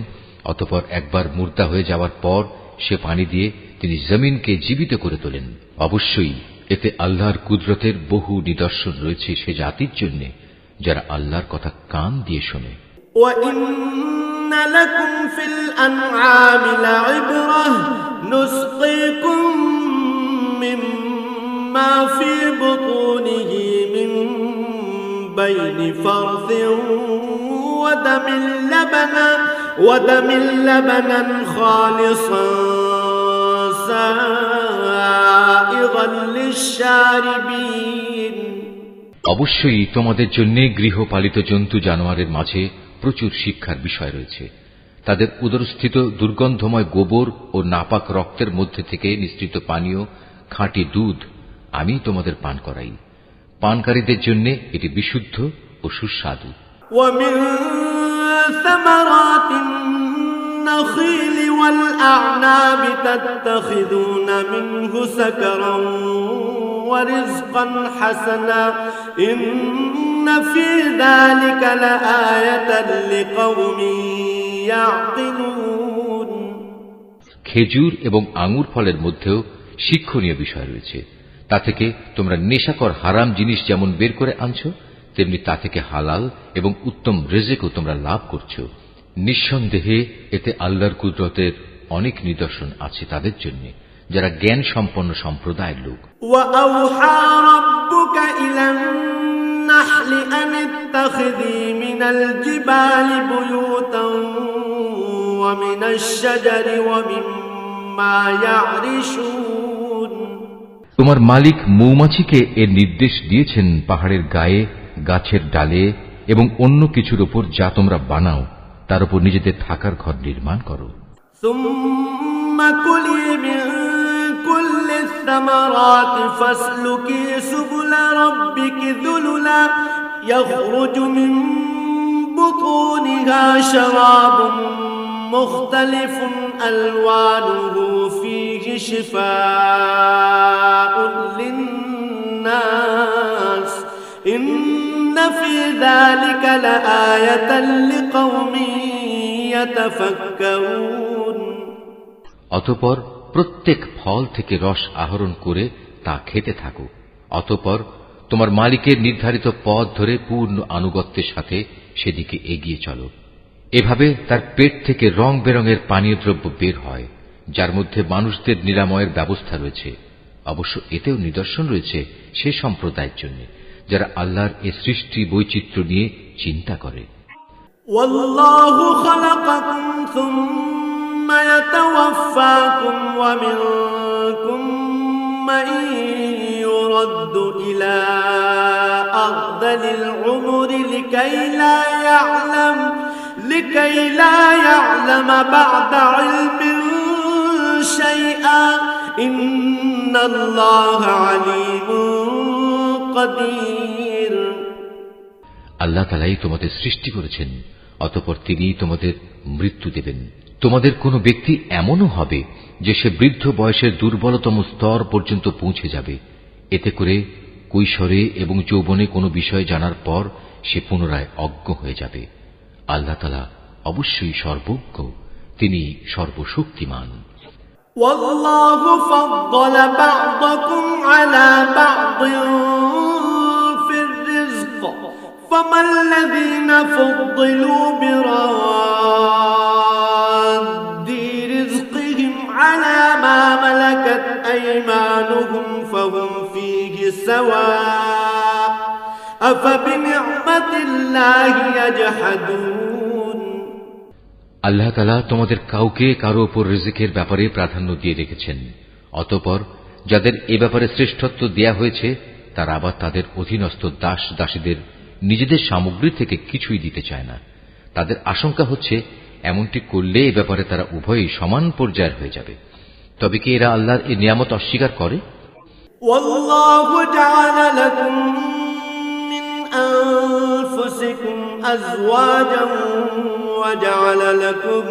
অতঃপর একবার মুর্দা হয়ে যাওয়ার পর সে পানি দিয়ে তিনি জমিনকে জীবিত করে তোলেন। অবশ্যই এতে আল্লাহর কুদরতের বহু নিদর্শন রয়েছে সে জাতির জন্য যারা আল্লাহর কথা কান দিয়ে শোনে। ওয়াইন্না লাকুম ফিল আনআমি লাইবরাহ নুসকিকুম মিম্মা ফি বুতুনিহি মিন বাইনি ফারথিন ودم لبنا خالصا سائغا للشاربين. অবশ্যই তোমাদের জন্য গৃহপালিত জন্তু জানোয়ারের মাঝে প্রচুর শিক্ষার বিষয় রয়েছে। তাদের উদরস্থিত দুর্গন্ধময় গোবর ও নাপাক রক্তের মধ্যে থেকে নিঃসৃত পানীয় খাঁটি দুধ আমি তোমাদের পান করাই। পানকারীদের জন্য এটি বিশুদ্ধ ও সুস্বাদু। ومن ثمرات النخيل والأعناب تتخذون منه سكرا ورزقا حسنا إن في ذلك لآية لقوم يعقلون. খেজুর এবং আঙ্গুর ফলের মধ্যেও শিক্ষণীয় বিষয় রয়েছে। তা থেকে তোমরা নেশাকর হারাম জিনিস যেমন বের করে আনছো, তেমনি তা থেকে হালাল এবং উত্তম রিজিকও তোমরা লাভ করছো। নিঃসন্দেহে এতে আল্লাহর কুদরতের অনেক নিদর্শন আছে তাদের জন্য যারা জ্ঞান সম্পন্ন সম্প্রদায়ের লোক। ওয়াআউহা রাব্বুকা ইলান নাহলি আন ইত্তাখিযী মিনাল জিবালি বুয়ুতান ওয়া মিনাশ শাজারি ওয়া মিম্মা ইয়ারিশুন। তোমার মালিক মৌমাছিকে এর নির্দেশ দিয়েছেন পাহাড়ের গায়ে, গাছের ডালে এবং অন্য কিছুর উপর যা তোমরা বানাও তার উপর নিজেদের থাকার ঘর নির্মাণ করো। সুম্মা কুলি মিন কুল্লি সামারাতি ফাসলুকি সুবুলা রাব্বিকি যুলুলা ইয়াখরুজু মিন বুতুনিহা শারাবুন মুখতালিফুন আলওয়ানুহু ফীহি শিফাউন লিন-নাস ইন্না ফী যালিকা লাআয়াতান লিকাওমিন ইয়াতাফাক্কারুন। অতঃপর প্রত্যেক ফল থেকে রস আহরণ করে তা খেতে থাকো। অতঃপর তোমার মালিকের নির্ধারিত পথ ধরে পূর্ণ আনুগত্যের সাথে সেদিকে এগিয়ে চলো। এভাবে তার পেট থেকে রং বেরঙের পানীয় দ্রব্য বের হয়, যার মধ্যে মানুষদের নিরাময়ের ব্যবস্থা রয়েছে। অবশ্য এতেও নিদর্শন রয়েছে সে সম্প্রদায়ের জন্য যারা আল্লাহর এ সৃষ্টি বৈচিত্র্য নিয়ে চিন্তা করে। ওয়াল্লাহু খালাকাকুম সুম্মা ইয়াতাওয়াফাকুম ওয়া মিনকুম মান ইউরাদ্দু ইলা আরযালিল উমরি লিকাই লা لكي لا يعلم بعد علم شيئا إن الله عليم قدير আল্লাহ তাআলাই তোমাদের সৃষ্টি করেছেন, অতঃপর তিনি তোমাদের মৃত্যু দেবেন। তোমাদের কোনো ব্যক্তি এমনও হবে যে সে বৃদ্ধ বয়সের দুর্বলতম স্তর পর্যন্ত পৌঁছে যাবে। এতে করে কৈশোরে এবং যৌবনে কোনো বিষয় জানার পর সে পুনরায় অজ্ঞ হয়ে যাবে। আল্লাহ তাআলা অবশ্যই সর্বজ্ঞ, তিনি সর্বশক্তিমান। والله فضل بعضكم على بعض في الرزق فما الذين فضلوا براد رزقهم على ما ملكت أيمانهم فهم فيه سواء أفبنعمة الله يجحدون আল্লাহ তাআলা তোমাদের কাউকে কারো উপর রিজিকের ব্যাপারে প্রাধান্য দিয়ে রেখেছেন, অতঃপর যাদের এ ব্যাপারে শ্রেষ্ঠত্ব দেয়া হয়েছে তারা আবার তাদের অধীনস্থ দাস দাসীদের নিজেদের সামগ্রী থেকে কিছুই দিতে চায় না। তাদের আশঙ্কা হচ্ছে এমনটি করলে এ ব্যাপারে তারা উভয়ই সমান পর্যায়ের হয়ে যাবে। তবে কি এরা আল্লাহর এই নিয়ামত অস্বীকার করে? والله جعل لكم من أنفسكم أزواجا وجعل لكم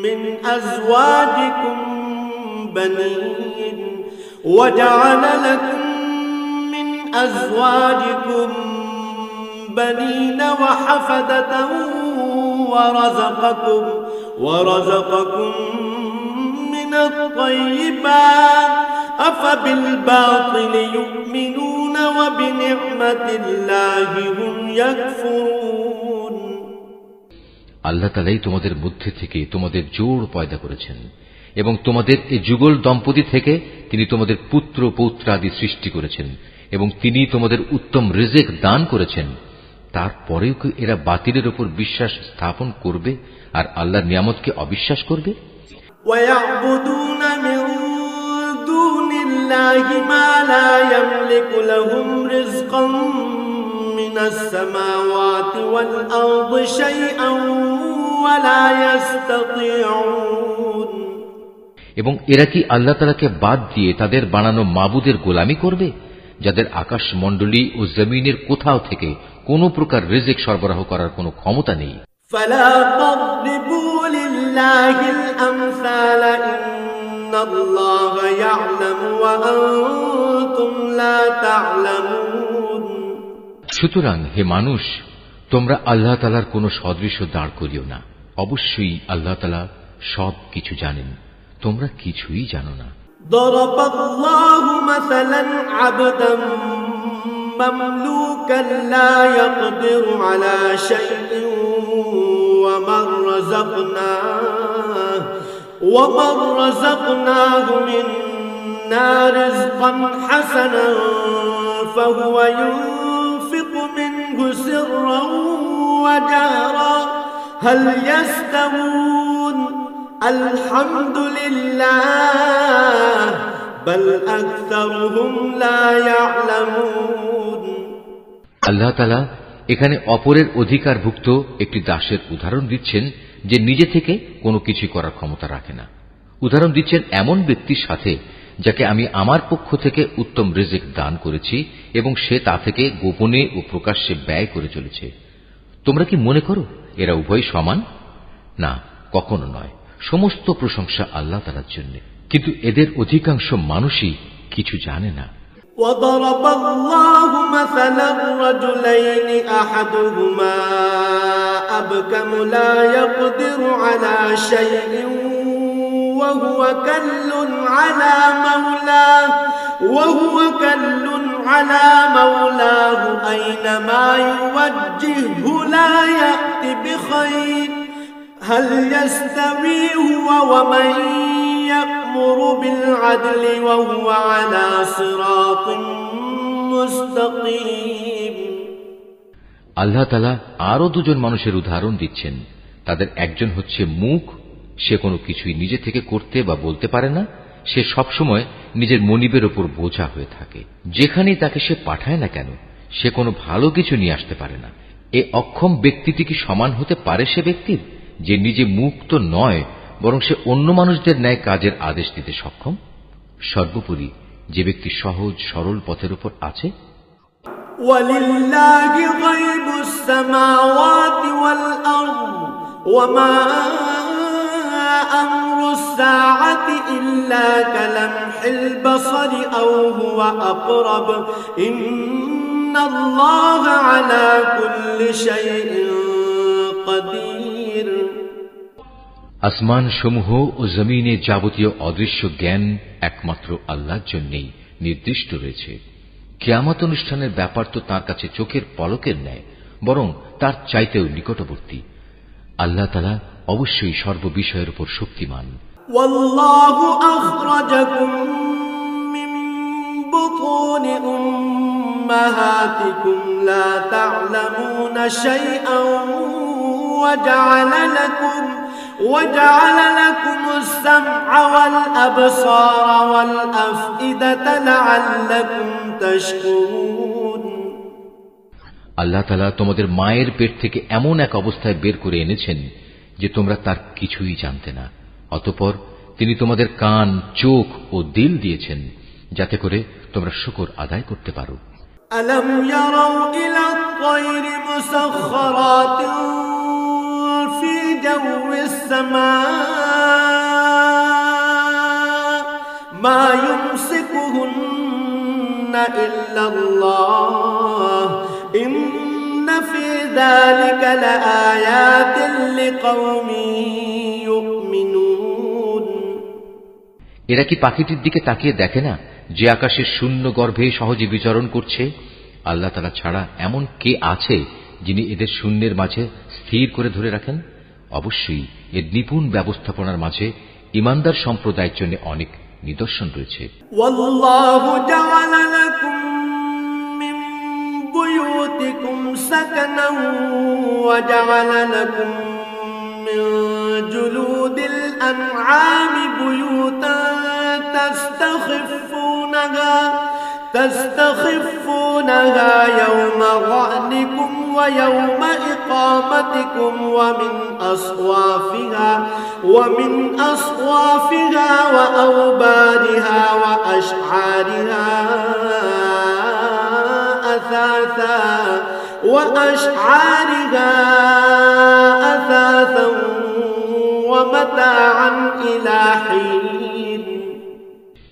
من أزواجكم بنين وجعل لكم من أزواجكم بنين وحفدة ورزقكم من الطيبات أفبالباطل يؤمنون وبنعمة الله هم يكفرون আল্লাহ তাআলাই তোমাদের মধ্যে থেকে তোমাদের জোড় পয়দা করেছেন এবং তোমাদের এই যুগল দম্পতি থেকে তিনি তোমাদের পুত্র পৌত্রাদি সৃষ্টি করেছেন এবং তিনি তোমাদের উত্তম রিজিক দান করেছেন। তারপরেও কি এরা বাতিলের উপর বিশ্বাস স্থাপন করবে আর আল্লাহর নিয়ামতকে অবিশ্বাস করবে? ويعبدون من دون الله ما لا يملك لهم رزقا من السماوات والأرض شيئا ولا يستطيعون এবং এরা কি আল্লাহ তাআলাকে বাদ দিয়ে তাদের বানানো মাবুদের গোলামি করবে, যাদের আকাশ মণ্ডলী ও জমিনের কোথাও থেকে কোনো প্রকার রিজিক সরবরাহ করার কোনো ক্ষমতা নেই। فلا تضربوا لله الأمثال إن الله يعلم وأنتم لا تعلمون সুতরাং হে মানুষ, তোমরা আল্লাহ তাআলার কোনো সদৃশ্য দাঁড় করিও না, অবশ্যই আল্লাহ তাআলা সব কিছু জানেন, তোমরা কিছুই জানো না। ضرب الله مثلا عبدا مملوكا لا يقدر على شيء ومن رزقناه منا رزقا حسنا فهو ينفق منه سرا وجهرا هل يستوون الحمد لله بل أكثرهم لا يعلمون আল্লাহ তাআলা এখানে অপরের অধিকারভুক্ত একটি দাসের উদাহরণ দিচ্ছেন যে নিজে থেকে কোনো কিছু করার ক্ষমতা রাখে না। উদাহরণ দিচ্ছেন এমন ব্যক্তির সাথে যাকে আমি আমার পক্ষ থেকে উত্তম রিজিক দান করেছি এবং সে তা থেকে গোপনে ও প্রকাশ্যে ব্যয় করে চলেছে। তোমরা কি মনে করো এরা উভয় সমান? না, কখনো নয়। সমস্ত প্রশংসা আল্লাহ তাআলার জন্য, কিন্তু এদের অধিকাংশ মানুষই কিছু জানে না। وضرب الله مثلا رجلين أحدهما أبكم لا يقدر على شيء وهو كل على مولاه أينما يوجهه لا يأتي بخير هل يستوي هو ومن يأمر بالعدل وهو على صراط مستقيم আল্লাহ তাআলা আরো দুজন মানুষের উদাহরণ দিচ্ছেন। তাদের একজন হচ্ছে মূক, সে কোনো কিছুই নিজে থেকে করতে বা বলতে পারে না, সে সবসময় নিজের মনিবের উপর বোঝা হয়ে থাকে। যেখানেই তাকে সে পাঠায় না কেন সে কোনো ভালো কিছু নিয়ে আসতে পারে না। এ অক্ষম ব্যক্তিটি কি সমান হতে পারে সে ব্যক্তির, যে নিজে মুক্ত নয় বরং সে অন্য মানুষদের ন্যায় কাজের আদেশ দিতে সক্ষম? সর্বোপরি যে ব্যক্তি সহজ সরল পথের উপর আছে। ওয়ালিল্লাহি গায়বুস সামাওয়াতি ওয়াল আরদ ওয়া মা আমরুস সাআতি ইল্লা কালামহিল বাসারি আও হুয়া আকরাব ইন্নাল্লাহা আলা কুল্লি শাইইন কাদির। আসমান সমূহ ও জমিনে যাবতীয় অদৃশ্য জ্ঞান একমাত্র আল্লাহর জন্যই নির্দিষ্ট রয়েছে। কিয়ামত অনুষ্ঠানের ব্যাপার তো তাঁর কাছে চোখের পলকের ন্যায়, বরং তার চাইতেও নিকটবর্তী। আল্লাহ তাআলা অবশ্যই সর্ববিষয়ের উপর শক্তিমান। ওয়াল্লাহু আখরাজাকুম মিন বুতুনি উম্মাহাতিকুম লা তা'লামুনা শাইআন وجعل لكم السمع والأبصار والأفئدة لعلكم تشكرون। আল্লাহ তাআলা তোমাদের মায়ের পেট থেকে এমন এক অবস্থায় বের করে এনেছেন যে তোমরা তার কিছুই জানতে না। অতঃপর তিনি তোমাদের কান, চোখ ও দিল দিয়েছেন যাতে করে তোমরা শুকর আদায় করতে পারো। আলম ইয়ারাউ ইলা আত-তায়রি মুসাখখারাতিন ফি জাওয়িস সামা মা ইউমসিকুহুন্না ইল্লাল্লাহ ইন্না ফি যালিকা লাআয়াতিন লিকাওমিন ইউমিনুন। এরা কি পাখিটির দিকে তাকিয়ে দেখে না যে আকাশের শূন্য গর্ভে সহজে বিচরণ করছে? আল্লাহ তাআলা ছাড়া এমন কে আছে যিনি এদের শূন্যের মাঝে স্থির করে ধরে রাখেন? অবশ্যই এর নিপুণ ব্যবস্থাপনার মাঝে ঈমানদার সম্প্রদায়ের জন্য অনেক নিদর্শন রয়েছে। ওয়াল্লাহু জাআলা লাকুম মিন বুয়ুতিকুম সাকানান ওয়া জাআলা লাকুম মিন জুলুদিল আনআমি বুয়ুতান تستخفونها يوم ظعنكم ويوم إقامتكم ومن أصوافها وأوبارها وأشعارها أثاثا ومتاعا إلى حين।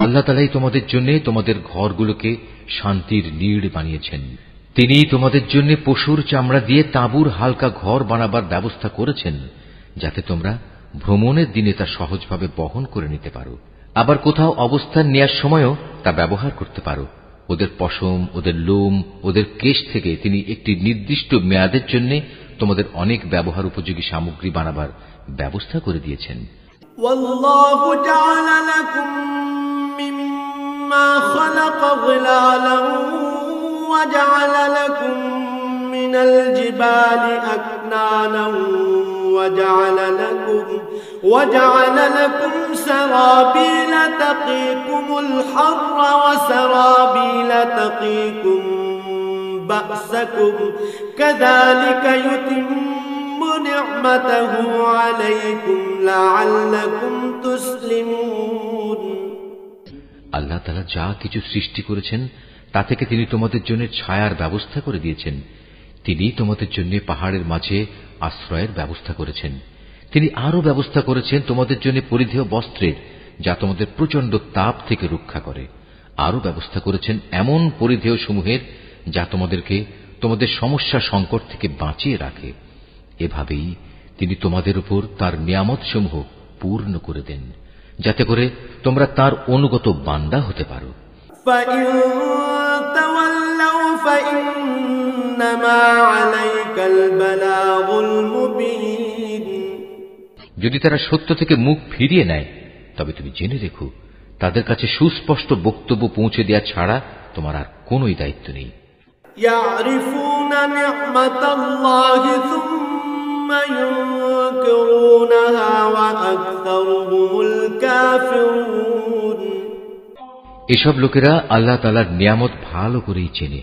আল্লাহ তাআলাই তোমাদের জন্য তোমাদের ঘরগুলোকে শান্তির নীড় বানিয়েছেন। তিনি তোমাদের জন্য পশুর চামড়া দিয়ে তাঁবুর হালকা ঘর বানাবার ব্যবস্থা করেছেন যাতে তোমরা ভ্রমণের দিনে তা সহজভাবে বহন করে নিতে পারো। আবার কোথাও অবস্থান নেয়ার সময়ও তা ব্যবহার করতে পারো। ওদের পশম, ওদের লোম, ওদের কেশ থেকে তিনি একটি নির্দিষ্ট মেয়াদের জন্য তোমাদের অনেক ব্যবহার উপযোগী সামগ্রী বানাবার ব্যবস্থা করে দিয়েছেন। ওয়াল্লাহু জাআলা লাকুম মিম্মা খালাকা যিলালান ওয়া জাআলা লাকুম মিনাল জিবালি আকনানান وجعل لكم سرابيل تقيكم الحر وسرابيل تقيكم بأسكم كذلك يتم نعمته عليكم لعلكم تسلمون। আল্লাহ তাআলা যা কিছু সৃষ্টি করেছেন তা থেকে তিনি তোমাদের জন্য ছায়ার ব্যবস্থা করে দিয়েছেন। তিনি তোমাদের জন্য পাহাড়ের মাঝে আশ্রয়ের ব্যবস্থা করেছেন। তিনি আরো ব্যবস্থা করেছেন তোমাদের জন্য পরিধেয় বস্ত্রের, যা তোমাদের প্রচন্ড তাপ থেকে রক্ষা করে। আরো ব্যবস্থা করেছেন এমন পরিধেয় সমূহের যা তোমাদেরকে তোমাদের সমস্যা সংকট থেকে বাঁচিয়ে রাখে। এভাবেই তিনি তোমাদের উপর তার নিয়ামত সমূহ পূর্ণ করে দেন যাতে করে তোমরা তার অনুগত বান্দা হতে পারো। যদি তারা সত্য থেকে মুখ ফিরিয়ে নেয় তবে তুমি জেনে রেখো তাদের কাছে সুস্পষ্ট বক্তব্য পৌঁছে দেওয়া ছাড়া তোমার আর কোনই দায়িত্ব নেই। ইয়ারিফুনা নি'মাতাল্লাহি সুম্মা ইউনকিরুনাহা ওয়া আকতারুহুমুল কাফিরুন। এসব লোকেরা আল্লাহ তাআলার নিয়ামত ভালো করেই চেনে,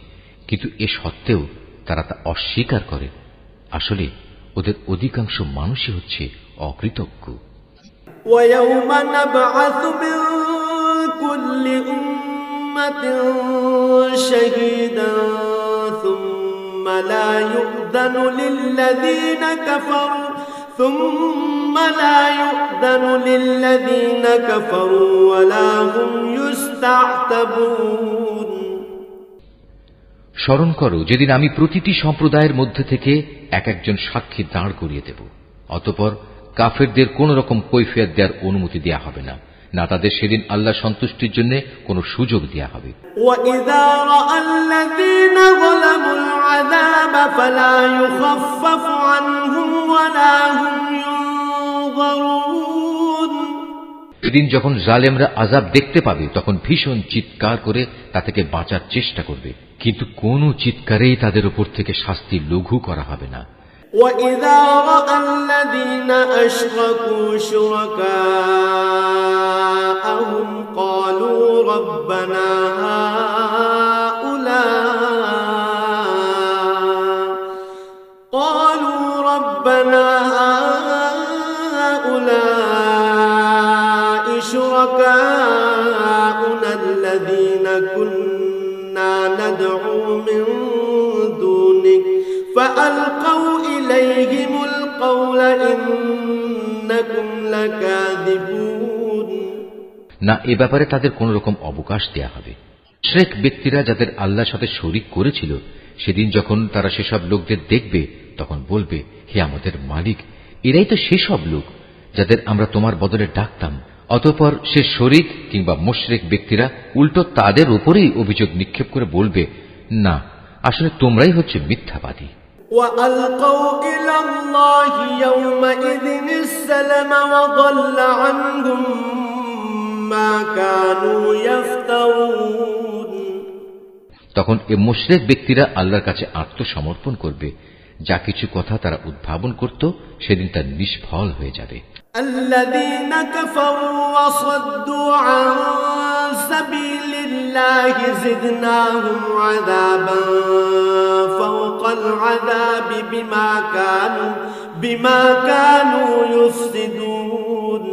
কিন্তু এ সত্ত্বেও তারা তা অস্বীকার করে। আসলে ওদের অধিকাংশ মানুষই হচ্ছে অকৃতজ্ঞ। وَيَوْمَ نَبْعَثُ مِن كُلِّ أُمَّةٍ شَهِيدًا ثُمَّ لَا يُؤْذَنُ لِلَّذِينَ كَفَرُوا وَلَا هُمْ يُسْتَعْتَبُونَ। স্মরণ করো যেদিন আমি প্রতিটি সম্প্রদায়ের মধ্যে থেকে এক একজন সাক্ষী দাঁড় করিয়ে দেব, অতঃপর কাফেরদের কোন রকম কৈফিয়ত দেওয়ার অনুমতি দেয়া হবে না, না তাদের সেদিন আল্লাহ সন্তুষ্টির জন্য কোন সুযোগ দেয়া হবে। وَإِذَا رَأَى الَّذِينَ ظَلَمُوا الْعَذَابَ فَلَا يُخَفَّفُ عَنْهُمْ وَلَا هُمْ يُنظَرُونَ। সেদিন যখন জালেমরা আযাব দেখতে পাবে তখন ভীষণ চিৎকার করে তা থেকে বাঁচার চেষ্টা করবে, কিন্তু কোন চিৎকারেই তাদের উপর থেকে শাস্তি লঘু করা হবে না। وَإِذَا رَأَى الَّذِينَ أَشْرَكُوا شُرَكَاءَهُمْ قَالُوا رَبَّنَا هَؤُلَاءِ شُرَكَاؤُنَا الَّذِينَ كُنَّا نَدْعُو مِن دُونِكَ فَأَلْقَوْا إِلَيْهِمُ الْقَوْلَ إِنَّكُمْ لَكَاذِبُونَ। না, এ ব্যাপারে তাদের কোন রকম অবকাশ দেয়া হবে। মুশরিক ব্যক্তিরা যাদের আল্লাহর সাথে শরীক করেছিল, সেদিন যখন তারা সেসব লোকদের দেখবে তখন বলবে, হে আমাদের মালিক, এরাই তো সেসব লোক যাদের আমরা তোমার বদলে ডাকতাম। অতঃপর সে শরীক কিংবা মুশরিক ব্যক্তিরা উল্টো তাদের উপরেই অভিযোগ নিক্ষেপ করে বলবে, না, আসলে তোমরাই হচ্ছে মিথ্যাবাদী। وَأَلْقَوْا إِلَى اللَّهِ يَوْمَئِذٍ السَّلَمَ وَضَلَّ عَنْهُمْ مَا كَانُوا يَفْتَرُونَ। তখন এ মুশরিক ব্যক্তিরা আল্লাহর কাছে আত্মসমর্পণ করবে, যা কিছু কথা তারা উদ্ভাবন করত সেদিন তা নিষ্ফল হয়ে যাবে। الَّذِينَ كَفَرُوا وَصَدُّوا عَن سَبِيلِ اللَّهِ زِدْنَاهُمْ عَذَابًا فَوْقَ الْعَذَابِ بِمَا كَانُوا يُفْسِدُونَ।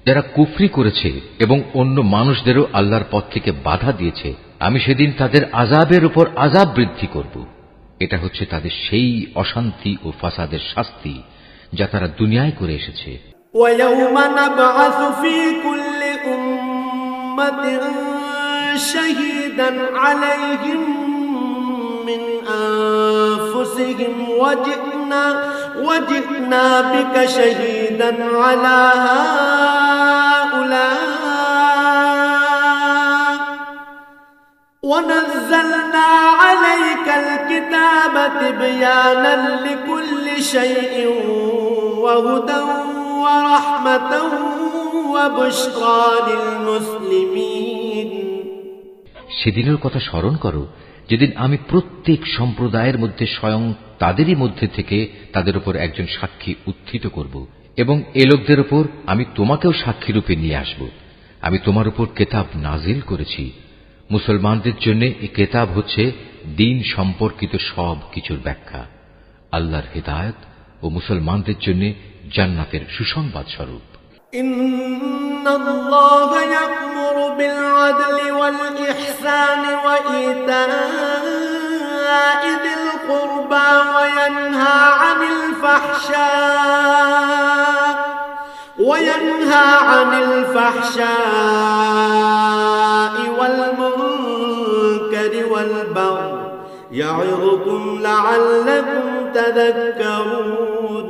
যারা কুফরি করেছে এবং অন্য মানুষদেরও আল্লাহর পথ থেকে বাধা দিয়েছে, আমি সেদিন তাদের আযাবের উপর আযাব বৃদ্ধি করব। এটা হচ্ছে তাদের সেই অশান্তি ও ফাসাদের শাস্তি যা তারা দুনিয়ায় করে এসেছে। وَيَوْمَ نَبْعَثُ فِي كُلِّ أُمَّةٍ شَهِيدًا عَلَيْهِمْ مِنْ أَنفُسِهِمْ وَجِئْنَا بِكَ شَهِيدًا عَلَى هَؤُلَاءِ وَنَزَّلْنَا عَلَيْكَ الْكِتَابَ تِبْيَانًا لِكُلِّ شَيْءٍ وَهُدًى وَرَحْمَةً وَبُشْرَى لِلْمُسْلِمِينَ। সেদিনের কথা স্মরণ করো যেদিন আমি প্রত্যেক সম্প্রদায়ের মধ্যে স্বয়ং তাদেরই মধ্যে থেকে তাদের উপর একজন সাক্ষী উত্থিত করব, এবং এ লোকদের উপর আমি তোমাকেও সাক্ষী রূপে নিয়ে আসব। আমি তোমার উপর কেতাব নাজিল করেছি। মুসলমানদের জন্য এই কেতাব হচ্ছে দ্বীন সম্পর্কিত সব কিছুর ব্যাখ্যা, আল্লাহর হিদায়াত ও মুসলমানদের জন্য জান্নাতের সুসংবাদ স্বরূপ। ইন্নাল্লাহা ইয়া'মুরু বিল আদলি ওয়াল ইহসানি ওয়া ইতা'i যিল কুরবা ওয়া ইয়ানহা 'আনিল ফাহশা'i ওয়াল মুনকারি ওয়াল বাগই ইয়া'ইযুকুম লা'আল্লাকুম তাযাক্কারুন।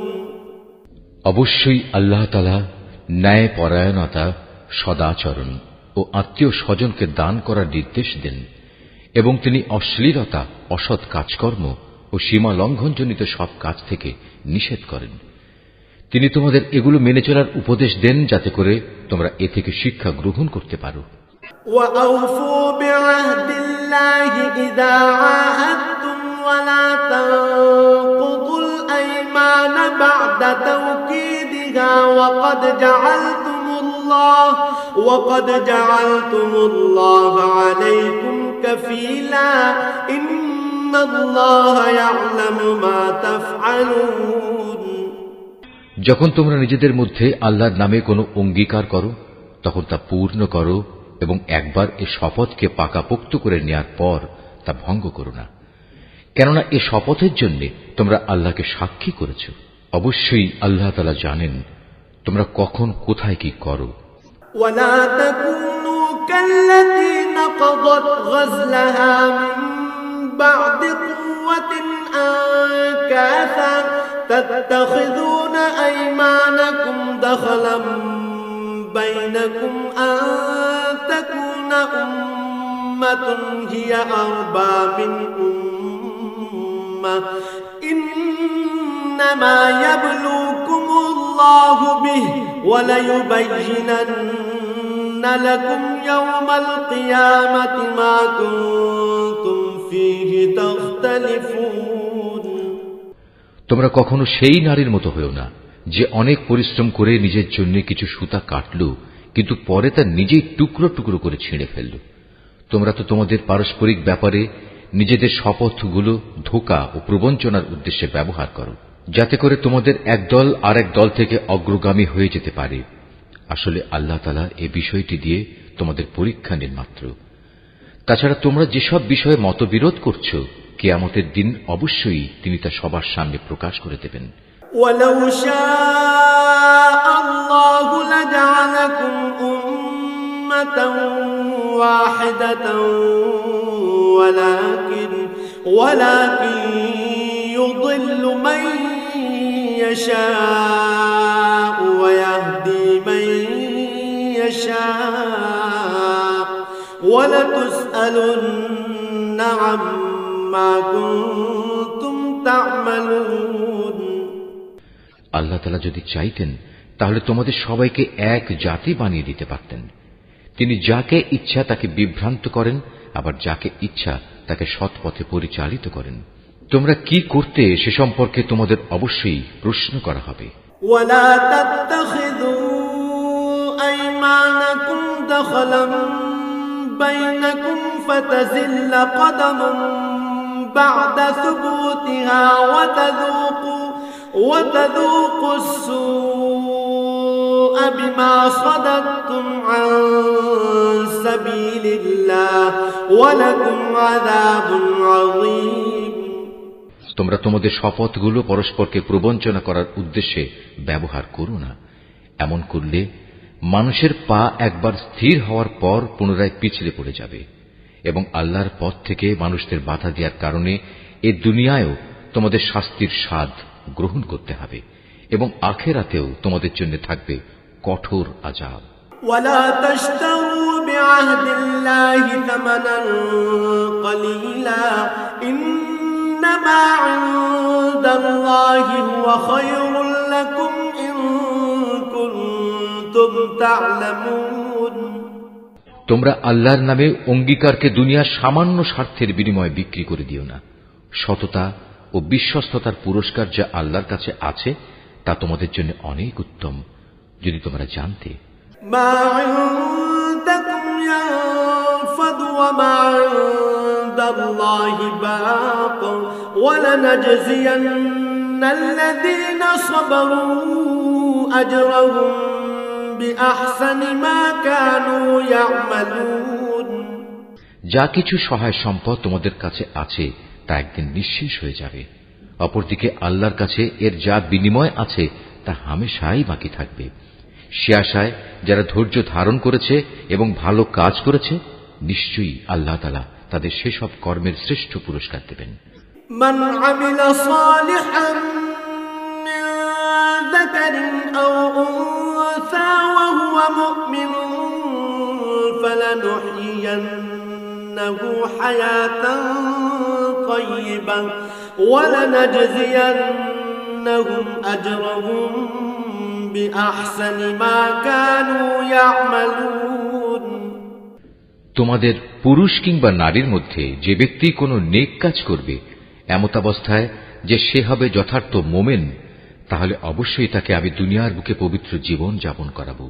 অবশ্যই আল্লাহ তাআলা ন্যায় পরায়ণতা, সদাচরণ ও আত্মীয় স্বজনকে দান করার নির্দেশ দেন, এবং তিনি অশ্লীলতা, অসৎ কাজকর্ম ও সীমা লঙ্ঘনজনিত সব কাজ থেকে নিষেধ করেন। তিনি তোমাদের এগুলো মেনে চলার উপদেশ দেন যাতে করে তোমরা এ থেকে শিক্ষা গ্রহণ করতে পারো। وَأَوْفُوا بِعَهْدِ اللَّهِ إِذَا عَاهَدتُّمْ وَلَا تَنقُضُوا الْأَيْمَانَ بَعْدَ تَوْكِيدِهَا وَقَدْ جَعَلْتُمُ اللَّهَ عَلَيْكُمْ كَفِيلًا إِنَّ الله يعلم ما تفعلون যখন তোমরা নিজেদের মধ্যে আল্লাহর নামে কোনো অঙ্গীকার করো তখন তা পূর্ণ করো এবং একবার এ শপথকে পাকাপোক্ত করে নেয়ার পর তা ভঙ্গ করো না, কেননা এ শপথের জন্য তোমরা আল্লাহকে সাক্ষী করেছ। অবশ্যই আল্লাহ তাআলা জানেন তোমরা কখন কোথায় কি করো। ولا تكونوا كالتي نقضت غزلها من بعد قوة أنكاثا تتخذون أيمانكم دخلا بينكم أن تكون أمة هي أربى من أمة إنما يبلوكم الله به وليبينن لكم يوم القيامة ما كنتم فيه تختلفون তোমরা কখনো সেই নারীর মতো হয়েও না যে অনেক পরিশ্রম করে নিজের জন্য কিছু সুতা কাটল কিন্তু পরে তা নিজেই টুকরো টুকরো করে ছিঁড়ে ফেলল। তোমরা তো তোমাদের পারস্পরিক ব্যাপারে নিজেদের শপথগুলো ধোঁকা ও প্রবঞ্চনার উদ্দেশ্যে ব্যবহার করো, যাতে করে তোমাদের একদল আরেক দল থেকে অগ্রগামী হয়ে যেতে পারে। আসলে আল্লাহ তাআলা এই বিষয়টি দিয়ে তোমাদের পরীক্ষা নেন মাত্র। তাছাড়া তোমরা যেসব বিষয়ে মতবিরোধ করছো, কিয়ামতের দিন অবশ্যই তিনি তা সবার সামনে প্রকাশ করে দেবেন। ওয়ালাউ শাআল্লাহু লাজআলাকুম উম্মাতান ওয়াহিদাতান ওয়ালাকিন ইউদিল্লু মান ইয়াশাউ ওয়া ইয়াহদি মান ইয়াশাউ ওয়া লাতুসআলুন্না আম্মা কুনতুম তা'মালুন। আল্লাহ তাআলা যদি চাইতেন তাহলে তোমাদের সবাইকে এক জাতি বানিয়ে দিতে পারতেন। তিনি যাকে ইচ্ছা তাকে বিভ্রান্ত করেন, আবার যাকে ইচ্ছা তাকে সৎ পথে পরিচালিত করেন। তোমরা কি করতে সে সম্পর্কে তোমাদের অবশ্যই প্রশ্ন করা হবে। ওয়ালা তাত্তাখিযু আইমানাকুম দাখলান বাইনাকুম ফাতাজিল্লা কদামুন বা'দা সুবুতিহা ওয়া তাযুকু السوء بما صددتم عن سبيل الله ولكم عذاب عظيم। তোমরা তোমাদের শপথগুলো পরস্পরকে প্রবঞ্চনা করার উদ্দেশ্যে ব্যবহার করো না। এমন করলে মানুষের পা একবার স্থির হওয়ার পর পুনরায় পিছলে পড়ে যাবে এবং আল্লাহর পথ থেকে মানুষদের বাধা দেওয়ার কারণে এ দুনিয়ায়ও তোমাদের শাস্তির স্বাদ গ্রহণ করতে হবে এবং আখিরাতেও তোমাদের জন্য থাকবে কঠোর আযাব। ওয়ালা তাশতারু বিআহদিল্লাহি তামানান কলিলা ইন্নামা ইনদাল্লাহি হুয়া খায়রুল লাকুম ইন কুনতুম তা'লামুন। তোমরা আল্লাহর নামে অঙ্গীকারকে দুনিয়ার সামান্য স্বার্থের বিনিময়ে বিক্রি করে দিও না। সততা ও বিশ্বস্ততার পুরস্কার যা আল্লাহর কাছে আছে তা তোমাদের জন্য অনেক উত্তম, যদি তোমরা জানতে। মা ইনদাকুম ইয়ানফাদ ওয়া মা ইনদাল্লাহি বাক ওয়া লানাজজিয়ান্নাল্লাযীনা সাবারু আজরাহুম বিআহসানি মা কানু ইয়া'মালুন। যা কিছু সহায় সম্পদ তোমাদের কাছে আছে তা একদিন নিঃশেষ হয়ে যাবে। অপরদিকে আল্লাহর কাছে এর যা বিনিময় আছে তা হামেশাই বাকি থাকবে। সে আশায় যারা ধৈর্য ধারণ করেছে এবং ভালো কাজ করেছে, নিশ্চয়ই আল্লাহ তাআলা তাদের সেসব কর্মের শ্রেষ্ঠ পুরস্কার দেবেন। মান আমিলা সালিহান মিন যাকারিন আও উনসা ওয়া হুয়া মুমিনুন ফালানুহইয়ান্নাহু হায়াতান তাইয়্যিবাহ ওয়া লানাজজিয়ান্নাহুম আজরাহুম বিআহসানি মা কানু ইয়া'মালুন। তোমাদের পুরুষ কিংবা নারীর মধ্যে যে ব্যক্তি কোনো নেক কাজ করবে এমতাবস্থায় যে সে হবে যথার্থ মোমেন, তাহলে অবশ্যই তাকে আমি দুনিয়ার বুকে পবিত্র জীবন যাপন করাবো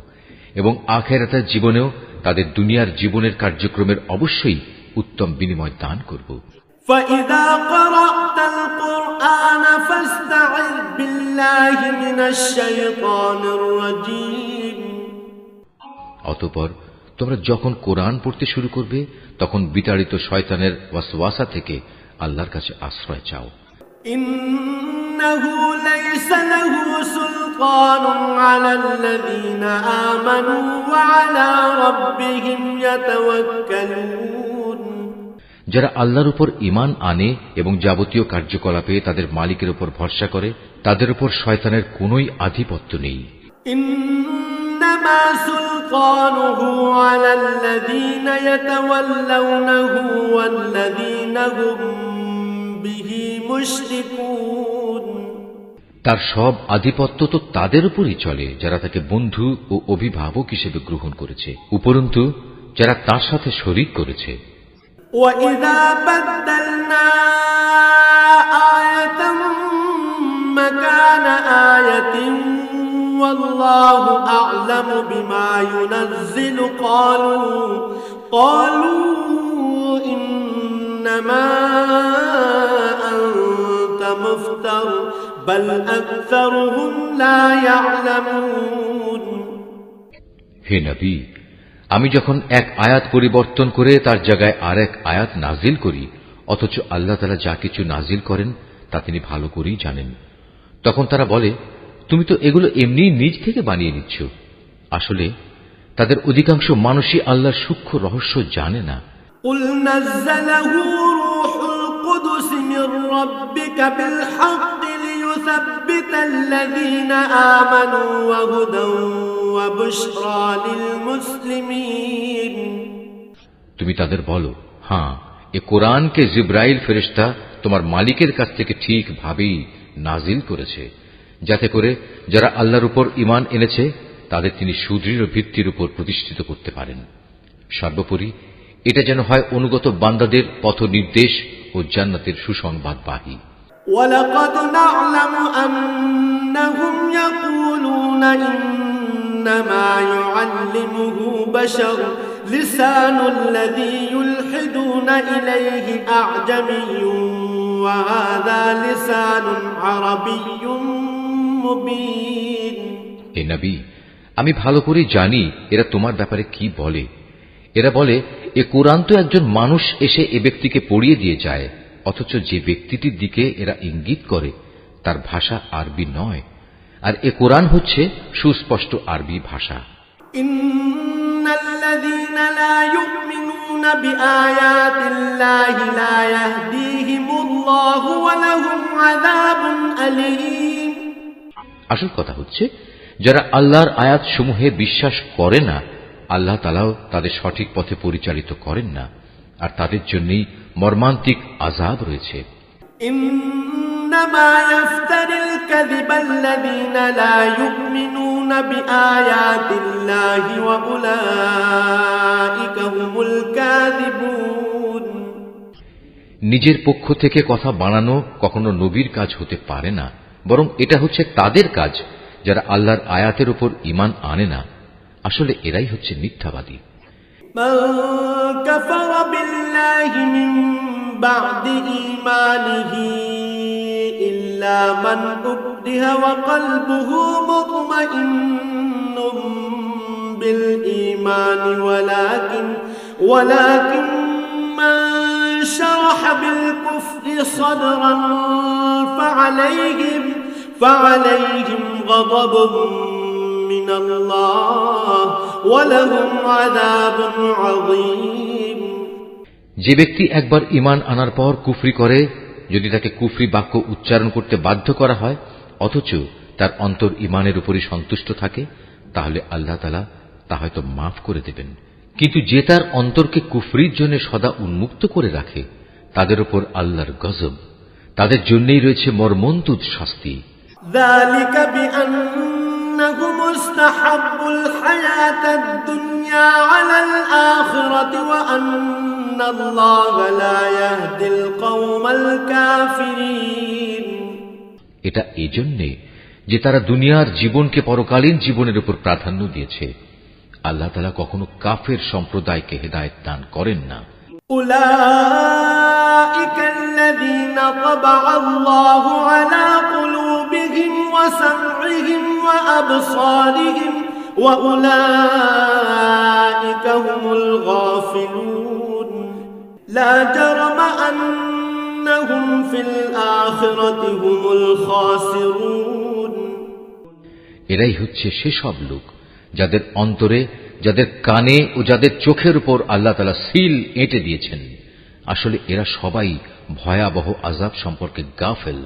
এবং আখিরাতের জীবনেও তাদের দুনিয়ার জীবনের কার্যক্রমের অবশ্যই উত্তম বিনিময় দান করব। فإذا قرأت القرآن فاستعذ بالله من الشيطان الرجيم অতঃপর তোমরা যখন কোরআন পড়তে শুরু করবে তখন বিতাড়িত শয়তানের ওয়াসওয়াসা থেকে আল্লাহর কাছে আশ্রয় চাও। ইন্নাহু লাইসা লাহু সুলতানুন আলাল্লাযীনা আমানু ওয়া আলা রাব্বিহিম ইয়াতাওয়াক্কালুন, যারা আল্লাহর উপর ঈমান আনে এবং যাবতীয় কার্যকলাপে তাদের মালিকের উপর ভরসা করে তাদের উপর শয়তানের কোনোই আধিপত্য নেই। ইন্নামা সুলতানুহু আলাল্লাযীনা ইয়াতাওয়াল্লাউনাহু ওয়াল্লাযীনা হুম বিহি মুশরিকুন, তার সব আধিপত্য তো তাদের উপরই চলে যারা তাকে বন্ধু ও অভিভাবক হিসেবে গ্রহণ করেছে, উপরন্তু যারা তার সাথে শরীক করেছে। وَإِذَا بَدَّلْنَا آيَةً مَكَانَ آيَةٍ وَاللَّهُ أَعْلَمُ بِمَا يُنَزِّلُ قَالُوا إِنَّمَا أَنْتَ مُفْتَرٍ بَلْ أَكْثَرُهُمْ لَا يَعْلَمُونَ। হে নবী, আমি যখন এক আয়াত পরিবর্তন করে তার জায়গায় আরেক আয়াত নাজিল করি, অথচ আল্লাহ তাআলা যা কিছু নাজিল করেন তা তিনি ভালো করেই জানেন, তখন তারা বলে তুমি তো এগুলো এমনি নিজ থেকে বানিয়ে নিচ্ছ। আসলে তাদের অধিকাংশ মানুষই আল্লাহর সূক্ষ্ম রহস্য জানে না। قُلْ نَزَّلَهُ رُوحُ الْقُدُسِ مِنْ رَبِّكَ بِالْحَقِّ لِيُثَبِّتَ الَّذِينَ آمَنُوا وَهُدًى وَبُشْرَى لِلْمُسْلِمِينَ। তুমি তাদের বলো, হ্যাঁ, এ কোরআনকে জিবরাইল ফেরেশতা তোমার মালিকের কাছ থেকে ঠিকভাবেই নাজিল করেছে, যাতে করে যারা আল্লাহর উপর ঈমান এনেছে তাদের তিনি সুদৃঢ় ভিত্তির উপর প্রতিষ্ঠিত করতে পারেন। সর্বোপরি এটা যেন হয় অনুগত বান্দাদের পথ নির্দেশ ও জান্নাতের সুসংবাদবাহী। وَلَقَدْ نَعْلَمُ أَنَّهُمْ يَقُولُونَ إِنَّمَا يُعَلِّمُهُ بَشَرٌ لِسَانُ الَّذِي يُلْحِدُونَ إِلَيْهِ أَعْجَمِيٌّ وَهَذَا لِسَانٌ عَرَبِيٌّ مُبِينٌ। হে নবী, আমি ভালো করে জানি এরা তোমার ব্যাপারে কি বলে। এরা বলে এ কোরআন তো একজন মানুষ এসে এ ব্যক্তিকে পড়িয়ে দিয়ে যায়, অথচ যে ব্যক্তিটির দিকে এরা ইঙ্গিত করে তার ভাষা আরবি নয়, আর এ কোরআন হচ্ছে সুস্পষ্ট আরবি ভাষা। ইন্নাল্লাযীনা লা ইউমিনুনা বিআয়াতিল্লাহি লা ইয়াহদিহিমুল্লাহু ওয়া লাহুম আযাবুন আলীম। আসল কথা হচ্ছে যারা আল্লাহর আয়াত সমূহে বিশ্বাস করে না, আল্লাহ তাআলাও তাদের সঠিক পথে পরিচালিত করেন না, আর তাদের জন্যই মর্মান্তিক আযাব রয়েছে। ইন্নামা ইফতারিল কাযিবাল্লাযীনা লা ইউমিনুনা বিআয়াতিল্লাহি ওয়া উলাইকা হুমুল কাযিবুন। নিজের পক্ষ থেকে কথা বানানো কখনো নবীর কাজ হতে পারে না, বরং এটা হচ্ছে তাদের কাজ যারা আল্লাহর আয়াতের উপর ঈমান আনে না। আসলে এরাই হচ্ছে মিথ্যাবাদী। মান কাফারা বিল্লাহি মিন বা'দি ঈমানিহি ইল্লা মান উকরিহা ওয়া কলবুহু মুতমাইন্নুম বিল ঈমানি ওয়ালাকিন মান শারাহা বিল কুফরি সাদরান ফা'আলাইহিম গাদাবুন মিনাল্লাহ ওয়া লাহুম আযাবুন আযীম। যে ব্যক্তি একবার ঈমান আনার পর কুফরি করে, যদি তাকে কুফরি বাক্য উচ্চারণ করতে বাধ্য করা হয় অথচ তার অন্তর ঈমানের উপরই সন্তুষ্ট থাকে, তাহলে আল্লাহ তাআলা তা হয়তো মাফ করে দেবেন। কিন্তু যে তার অন্তরকে কুফরির জন্য সদা উন্মুক্ত করে রাখে, তাদের উপর আল্লাহর গজব, তাদের জন্যই রয়েছে মর্মন্তুদ শাস্তি। যালিকা বিআন্নাহুম ইসতাহাব্বুল হায়াতাদ দুনিয়া আলাল আখিরাতি ওয়া আন্নাল্লাহা লা ইয়াহদিল কওমাল কাফিরিন। এটা এজন্যে যে তারা দুনিয়ার জীবনকে পরকালীন জীবনের উপর প্রাধান্য দিয়েছে। আল্লাহ তাআলা কখনো কাফের সম্প্রদায়কে হেদায়েত দান করেন না। উলাইকাল طبع الله على قلوبهم وسمعهم وأبصارهم وأولئك هم الغافلون لا جرم أنهم في الآخرة هم الخاسرون এরাই হচ্ছে সেসব লোক যাদের অন্তরে, যাদের কানে ও যাদের চোখের উপর আল্লাহ তাআলা সিল এঁটে দিয়েছেন। আসলে এরা সবাই ভয়াবহ আযাব সম্পর্কে গাফেল।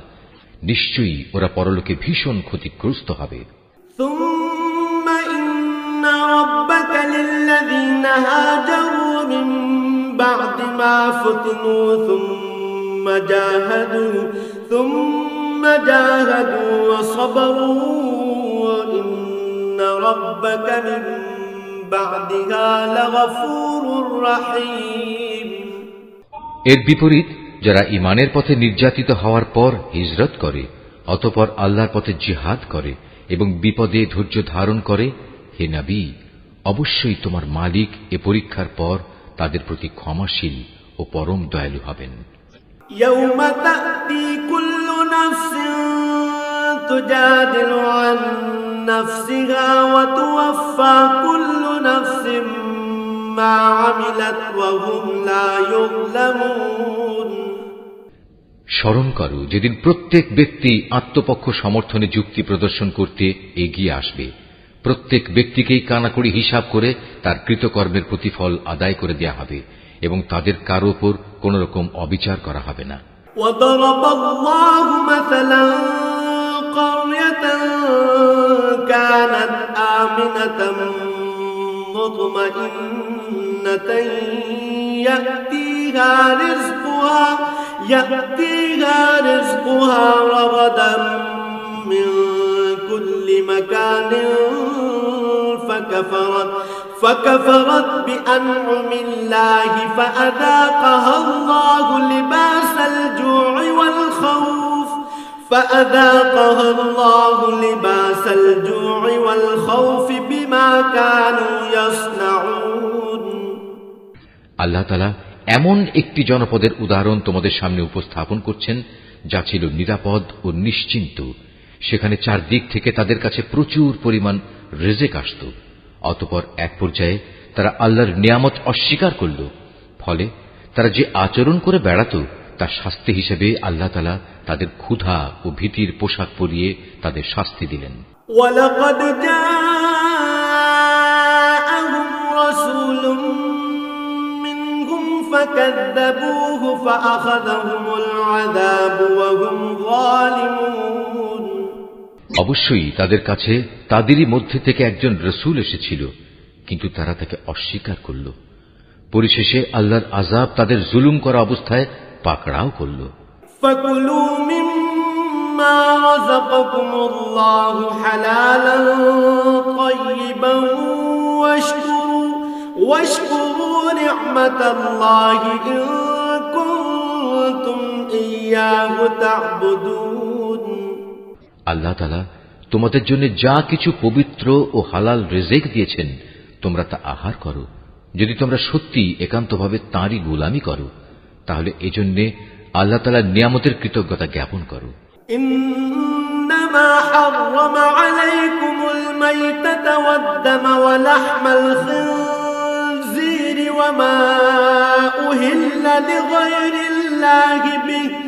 নিশ্চয়ই ওরা পরলোকে ভীষণ ক্ষতিগ্রস্ত হবে। ثم إن ربك للذين هاجروا من بعد ما فتنوا ثم جاهدوا وصبروا إن ربك من بعدها لغفور رحيم এর বিপরীত যারা ঈমানের পথে নির্যাতিত হওয়ার পর হিজরত করে, অতঃপর আল্লাহর পথে জিহাদ করে এবং বিপদে ধৈর্য ধারণ করে, হে নবী, অবশ্যই তোমার মালিক এ পরীক্ষার পর তাদের প্রতি ক্ষমাশীল ও পরম দয়ালু হবেন। يوم تأتي كل نفس تجادل عن نفسها وتوفى كل نفس ما عملت وهم لا يظلمون স্মরণ করো যেদিন প্রত্যেক ব্যক্তি আত্মপক্ষ সমর্থনে যুক্তি প্রদর্শন করতে এগিয়ে আসবে। প্রত্যেক ব্যক্তিকেই কানাকড়ি হিসাব করে তার কৃতকর্মের প্রতিফল আদায় করে দেয়া হবে এবং তাদের কারো উপর কোন রকম অবিচার করা হবে না। وضرب الله مثلا قرية كانت آمنة مطمئنة يأتيها رزقها رغدا من كل مكان فكفرت بأنعم الله فأذاقها الله لباس الجوع والخوف بما كانوا يصنعون আল্লাহ তাআলা এমন একটি জনপদের উদাহরণ তোমাদের সামনে উপস্থাপন করছেন যা ছিল নিরাপদ ও নিশ্চিন্ত। সেখানে চারদিক থেকে তাদের কাছে প্রচুর পরিমাণ রিজিক আসত। অতঃপর এক পর্যায়ে তারা আল্লাহর নিয়ামত অস্বীকার করল। ফলে তারা যে আচরণ করে বেড়াত তার শাস্তি হিসেবে আল্লাহ তাআলা তাদের ক্ষুধা ও ভীতির পোশাক পরিয়ে তাদের শাস্তি দিলেন। ওয়ালাকাদ জাআহুম রাসূলুম মিনহুম ফাকাযযাবুহু ফাআখাযাহুমুল আযাবু ওয়া হুম যালিমুন। অবশ্যই তাদের কাছে তাদেরই মধ্যে থেকে একজন রাসূল এসেছিল, কিন্তু তারা তাকে অস্বীকার করল। পরিশেষে আল্লাহর আযাব তাদের জুলুম করা অবস্থায় পাকড়াও করল। ফাকুলু মিম্মা রাযাকাকুমুল্লাহু হালালান তাইয়িবান ওয়াশকুরু নি'মাতাল্লাহি ইন কুনতুম ইয়্যাহু তা'বুদুন। আল্লাহ তাআলা তোমাদের জন্য যা কিছু পবিত্র ও হালাল রিজিক দিয়েছেন তোমরা তা আহার করো, যদি তোমরা সত্যি একান্তভাবে তাঁরই গোলামি করো, তাহলে এজন্য আল্লাহ তাআলার নিয়ামতের কৃতজ্ঞতা জ্ঞাপন করো। ইন্নামা হাররামা আলাইকুমুল মাইতাতা ওয়াদ-দামা ওয়া লাহমাল খিনজিরি ওয়া মা উহিল্লা লিগাইরিল্লাহি বিহি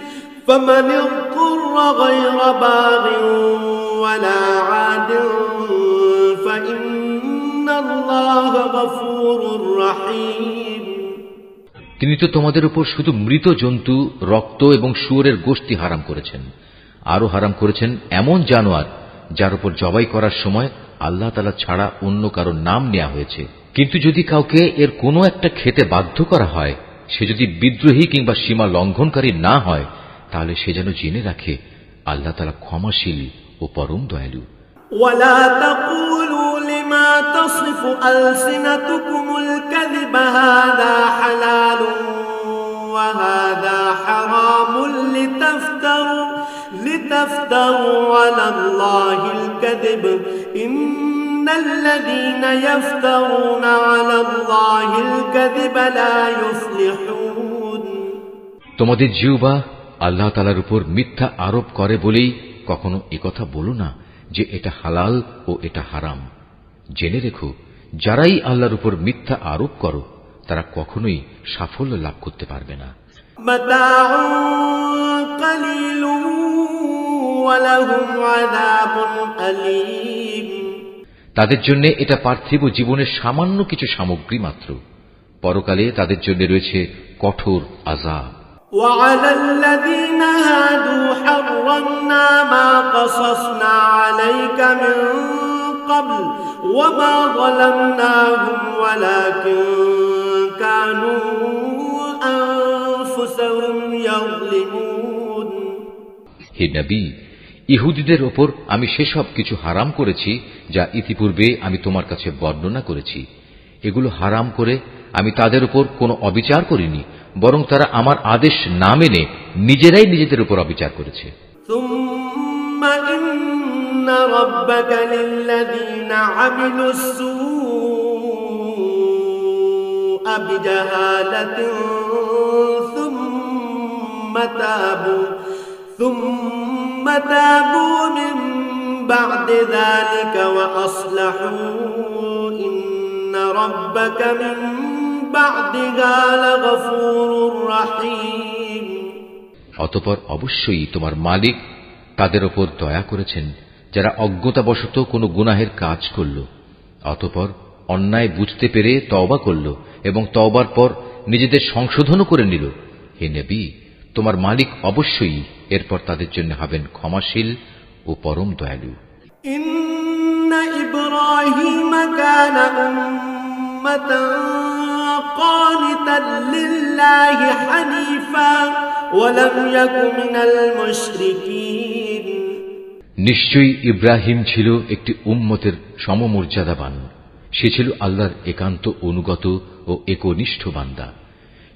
ফামান ইযতারা গায়রা বাগিন ওয়ালা আদিন ফাইন্নাল্লাহা গফুরুর রাহিম। তিনি তো তোমাদের উপর শুধু মৃত জন্তু, রক্ত এবং শুয়োরের গোশত হারাম করেছেন। আরো হারাম করেছেন এমন জানোয়ার যার উপর জবাই করার সময় আল্লাহ তাআলা ছাড়া অন্য কারো নাম নেওয়া হয়েছে। কিন্তু যদি কাউকে এর কোনো একটা খেতে বাধ্য করা হয়, সে যদি বিদ্রোহী কিংবা সীমা লঙ্ঘনকারী না হয়, তাহলে সে যেন জেনে রাখে আল্লাহ তাআলা ক্ষমাশীল ও পরম দয়ালু। ولا تقولوا لما تصف ألسنتكم الكذب هذا حلال وهذا حرام لتفتروا على الله الكذب إن الذين يفترون على الله الكذب لا يفلحون। তোমাদের জিহ্বা আল্লাহ তাআলার উপর মিথ্যা আরোপ করে বলেই কখনো একথা বলো না যে এটা হালাল ও এটা হারাম। জেনে রেখো, যারাই আল্লাহর উপর মিথ্যা আরোপ করো তারা কখনোই সাফল্য লাভ করতে পারবে না। তাদের জন্য এটা পার্থিব জীবনের সামান্য কিছু সামগ্রী মাত্র, পরকালে তাদের জন্য রয়েছে কঠোর আযাব। وعلى الذين هادوا حرمنا ما قصصنا عليك من قبل وما ظلمناهم ولكن كانوا أنفسهم يظلمون। হে নবী, ইহুদিদের ওপর আমি সেসব কিছু হারাম করেছি যা ইতিপূর্বে আমি তোমার কাছে বর্ণনা করেছি। এগুলো হারাম করে আমি তাদের উপর কোনো অবিচার করিনি, বরং তারা আমার আদেশ না মেনে নিজেরাই নিজেদের উপর অবিচার করেছে। ثم إن ربك للذين عملوا السوء بجهالة ثم تابوا من بعد ذلك وأصلحوا إن ربك من بعدها لغفور رحيم। অতঃপর অবশ্যই তোমার মালিক তাদের ওপর দয়া করেছেন যারা অজ্ঞতাবশত কোনো গুনাহের কাজ করল, অতঃপর অন্যায় বুঝতে পেরে তওবা করল এবং তওবার পর নিজেদের সংশোধনও করে নিল। হে নবী, তোমার মালিক অবশ্যই এরপর তাদের জন্য হবেন ক্ষমাশীল ও পরম দয়ালু। ইন্না ইব্রাহিম কানা উম্মাতান কানিতান লিল্লাহি হানিফা ওয়া লাম ইয়াকু মিনাল মুশরিকিন। নিশ্চয়ই ইব্রাহিম ছিল একটি উম্মতের সমমর্যাদাবান। সে ছিল আল্লাহর একান্ত অনুগত ও একনিষ্ঠ বান্দা।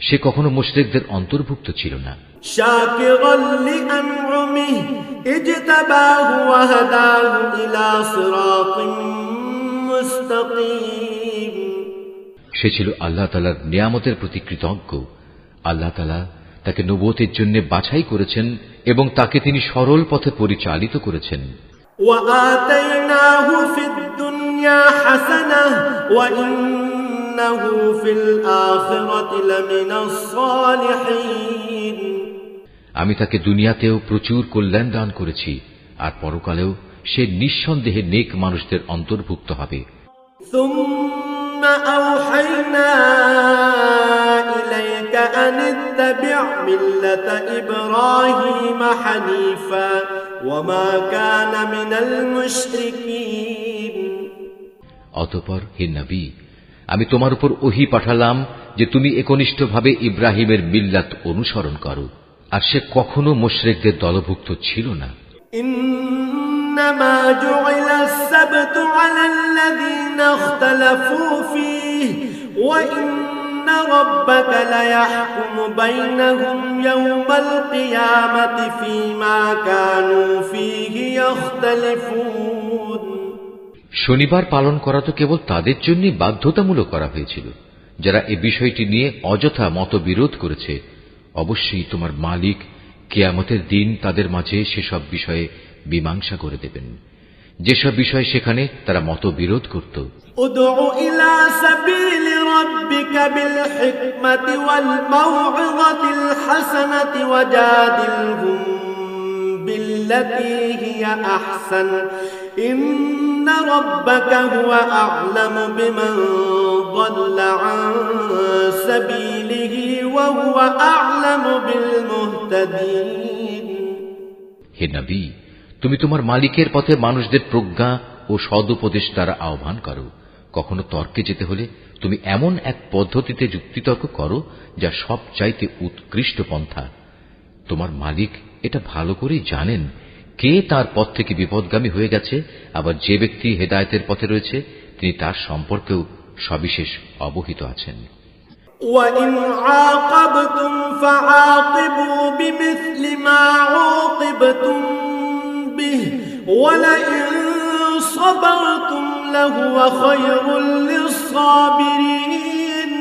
সে কখনো মুশরিকদের অন্তর্ভুক্ত ছিল না। শাকিরান লিআনউমিহি ইজতাবাহু ওয়া হাদাহু ইলা সিরাতিন মুস্তাকিম। সে ছিল আল্লাহ তাআলার নিয়ামতের প্রতি কৃতজ্ঞ। আল্লাহ তাআলা তাকে নবুয়তের জন্য বাছাই করেছেন এবং তাকে তিনি সরল পথে পরিচালিত করেছেন। ওয়া আতাইনাহু ফিদ দুনিয়া হাসানাহ ওয়া ইন্নাহু ফিল আখিরাতি লামিনাস সালিহিন। আমি তাকে দুনিয়াতেও প্রচুর কল্যাণ দান করেছি, আর পরকালেও সে নিঃসন্দেহে নেক মানুষদের অন্তর্ভুক্ত হবে। সুম্মা আওহাইনা ইলাইকা আন ইত্তাবি' মিল্লাতা ইব্রাহিম হানিফা ওয়া মা কানা মিনাল মুশরিকিন। অতঃপর হে নবী, আমি তোমার উপর ওহী পাঠালাম যে তুমি একনিষ্ঠভাবে ইব্রাহিমের মিল্লাত অনুসরণ করো, আর সে কখনো মুশরিকদের দলভুক্ত ছিল না। ইন্নামা জুইলাস সাবতু আলাল্লাযীনা ইখতালাফু ফীহি ওয়া ইন্না রাব্বাকা লায়াহকুমু বাইনাহুম ইয়াওমাল কিয়ামাতি ফীমা কানু ফীহি ইখতালিফুন। শনিবার পালন করা তো কেবল তাদের জন্যই বাধ্যতামূলক করা হয়েছিল যারা এই বিষয়টি নিয়ে অযথা মতবিরোধ করেছে। অবশ্যই তোমার মালিক কিয়ামতের দিন তাদের মাঝে সেসব বিষয়ে মীমাংসা করে দেবেন, যেসব বিষয় সেখানে তারা মতবিরোধ করত। উদউ ইলা সাবিলি রাব্বিকা বিল হিকমাতি ওয়াল মাউইযাতিল হাসানাতি ওয়াজাদিলহুম বিল্লাতী হিয়া আহসান ইন্না রাব্বাকা হুয়া আ'লামু বিমান যাল্লা আন সাবিলিহি ওয়া হুয়া আ'লামু বিল মুহতাদিন। হে নবী, তুমি তোমার মালিকের পথে মানুষদের প্রজ্ঞা ও সদুপদেশ দ্বারা আহ্বান করো। কখনো তর্কে যেতে হলে তুমি এমন এক পদ্ধতিতে যুক্তিতর্ক করো যা সব চাইতে উৎকৃষ্ট পন্থা। তোমার মালিক এটা ভালো করেই জানেন কে তার পথ থেকে বিপদগামী হয়ে গেছে, আবার যে ব্যক্তি হেদায়েতের পথে রয়েছে তিনি তার সম্পর্কেও সবিশেষ অবহিত আছেন। وَإِنْ عَاقَبْتُمْ فَعَاقِبُوا بِمِثْلِ مَا عُوقِبْتُمْ بِهِ وَلَئِنْ صَبَرْتُمْ لَهُوَ خَيْرٌ لِلصَّابِرِينَ।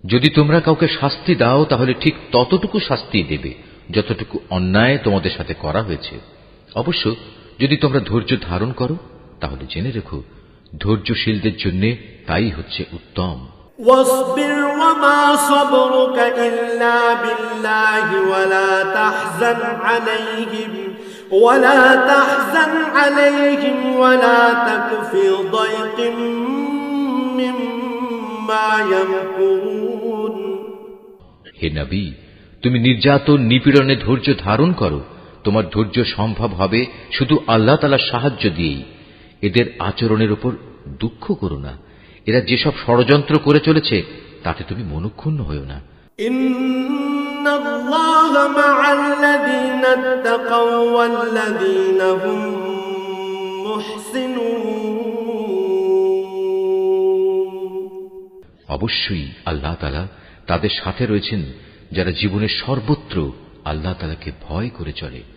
যদি তোমরা কাউকে শাস্তি দাও তাহলে ঠিক ততটুকু শাস্তি দেবে, যতটুকু অন্যায় তোমাদের সাথে করা হয়েছে। অবশ্য যদি তোমরা ধৈর্য ধারণ করো তাহলে জেনে রেখো ধৈর্যশীলদের জন্য তাই হচ্ছে উত্তম। واصبر وما صبرك إلا بالله ولا تحزن عليهم ولا تك في ضيق مما يمكرون। হে নবী, তুমি নির্যাতন নিপীড়নে ধৈর্য ধারণ করো। তোমার ধৈর্য সম্ভব হবে শুধু আল্লাহ তাআলার সাহায্য দিয়েই। এদের আচরণের উপর দুঃখ করো না। এরা যেসব ষড়যন্ত্র করে চলেছে তাতে তুমি মনক্ষুণ্ণ হও না। ইন্নাল্লাহা মা'আল্লাযীনা ইত্তাকাও ওয়াল্লাযীনা হুম মুহসিনুন। অবশ্যই আল্লাহ তাআলা তাদের সাথে রয়েছেন যারা জীবনের সর্বত্র আল্লাহ তাআলাকে ভয় করে চলে।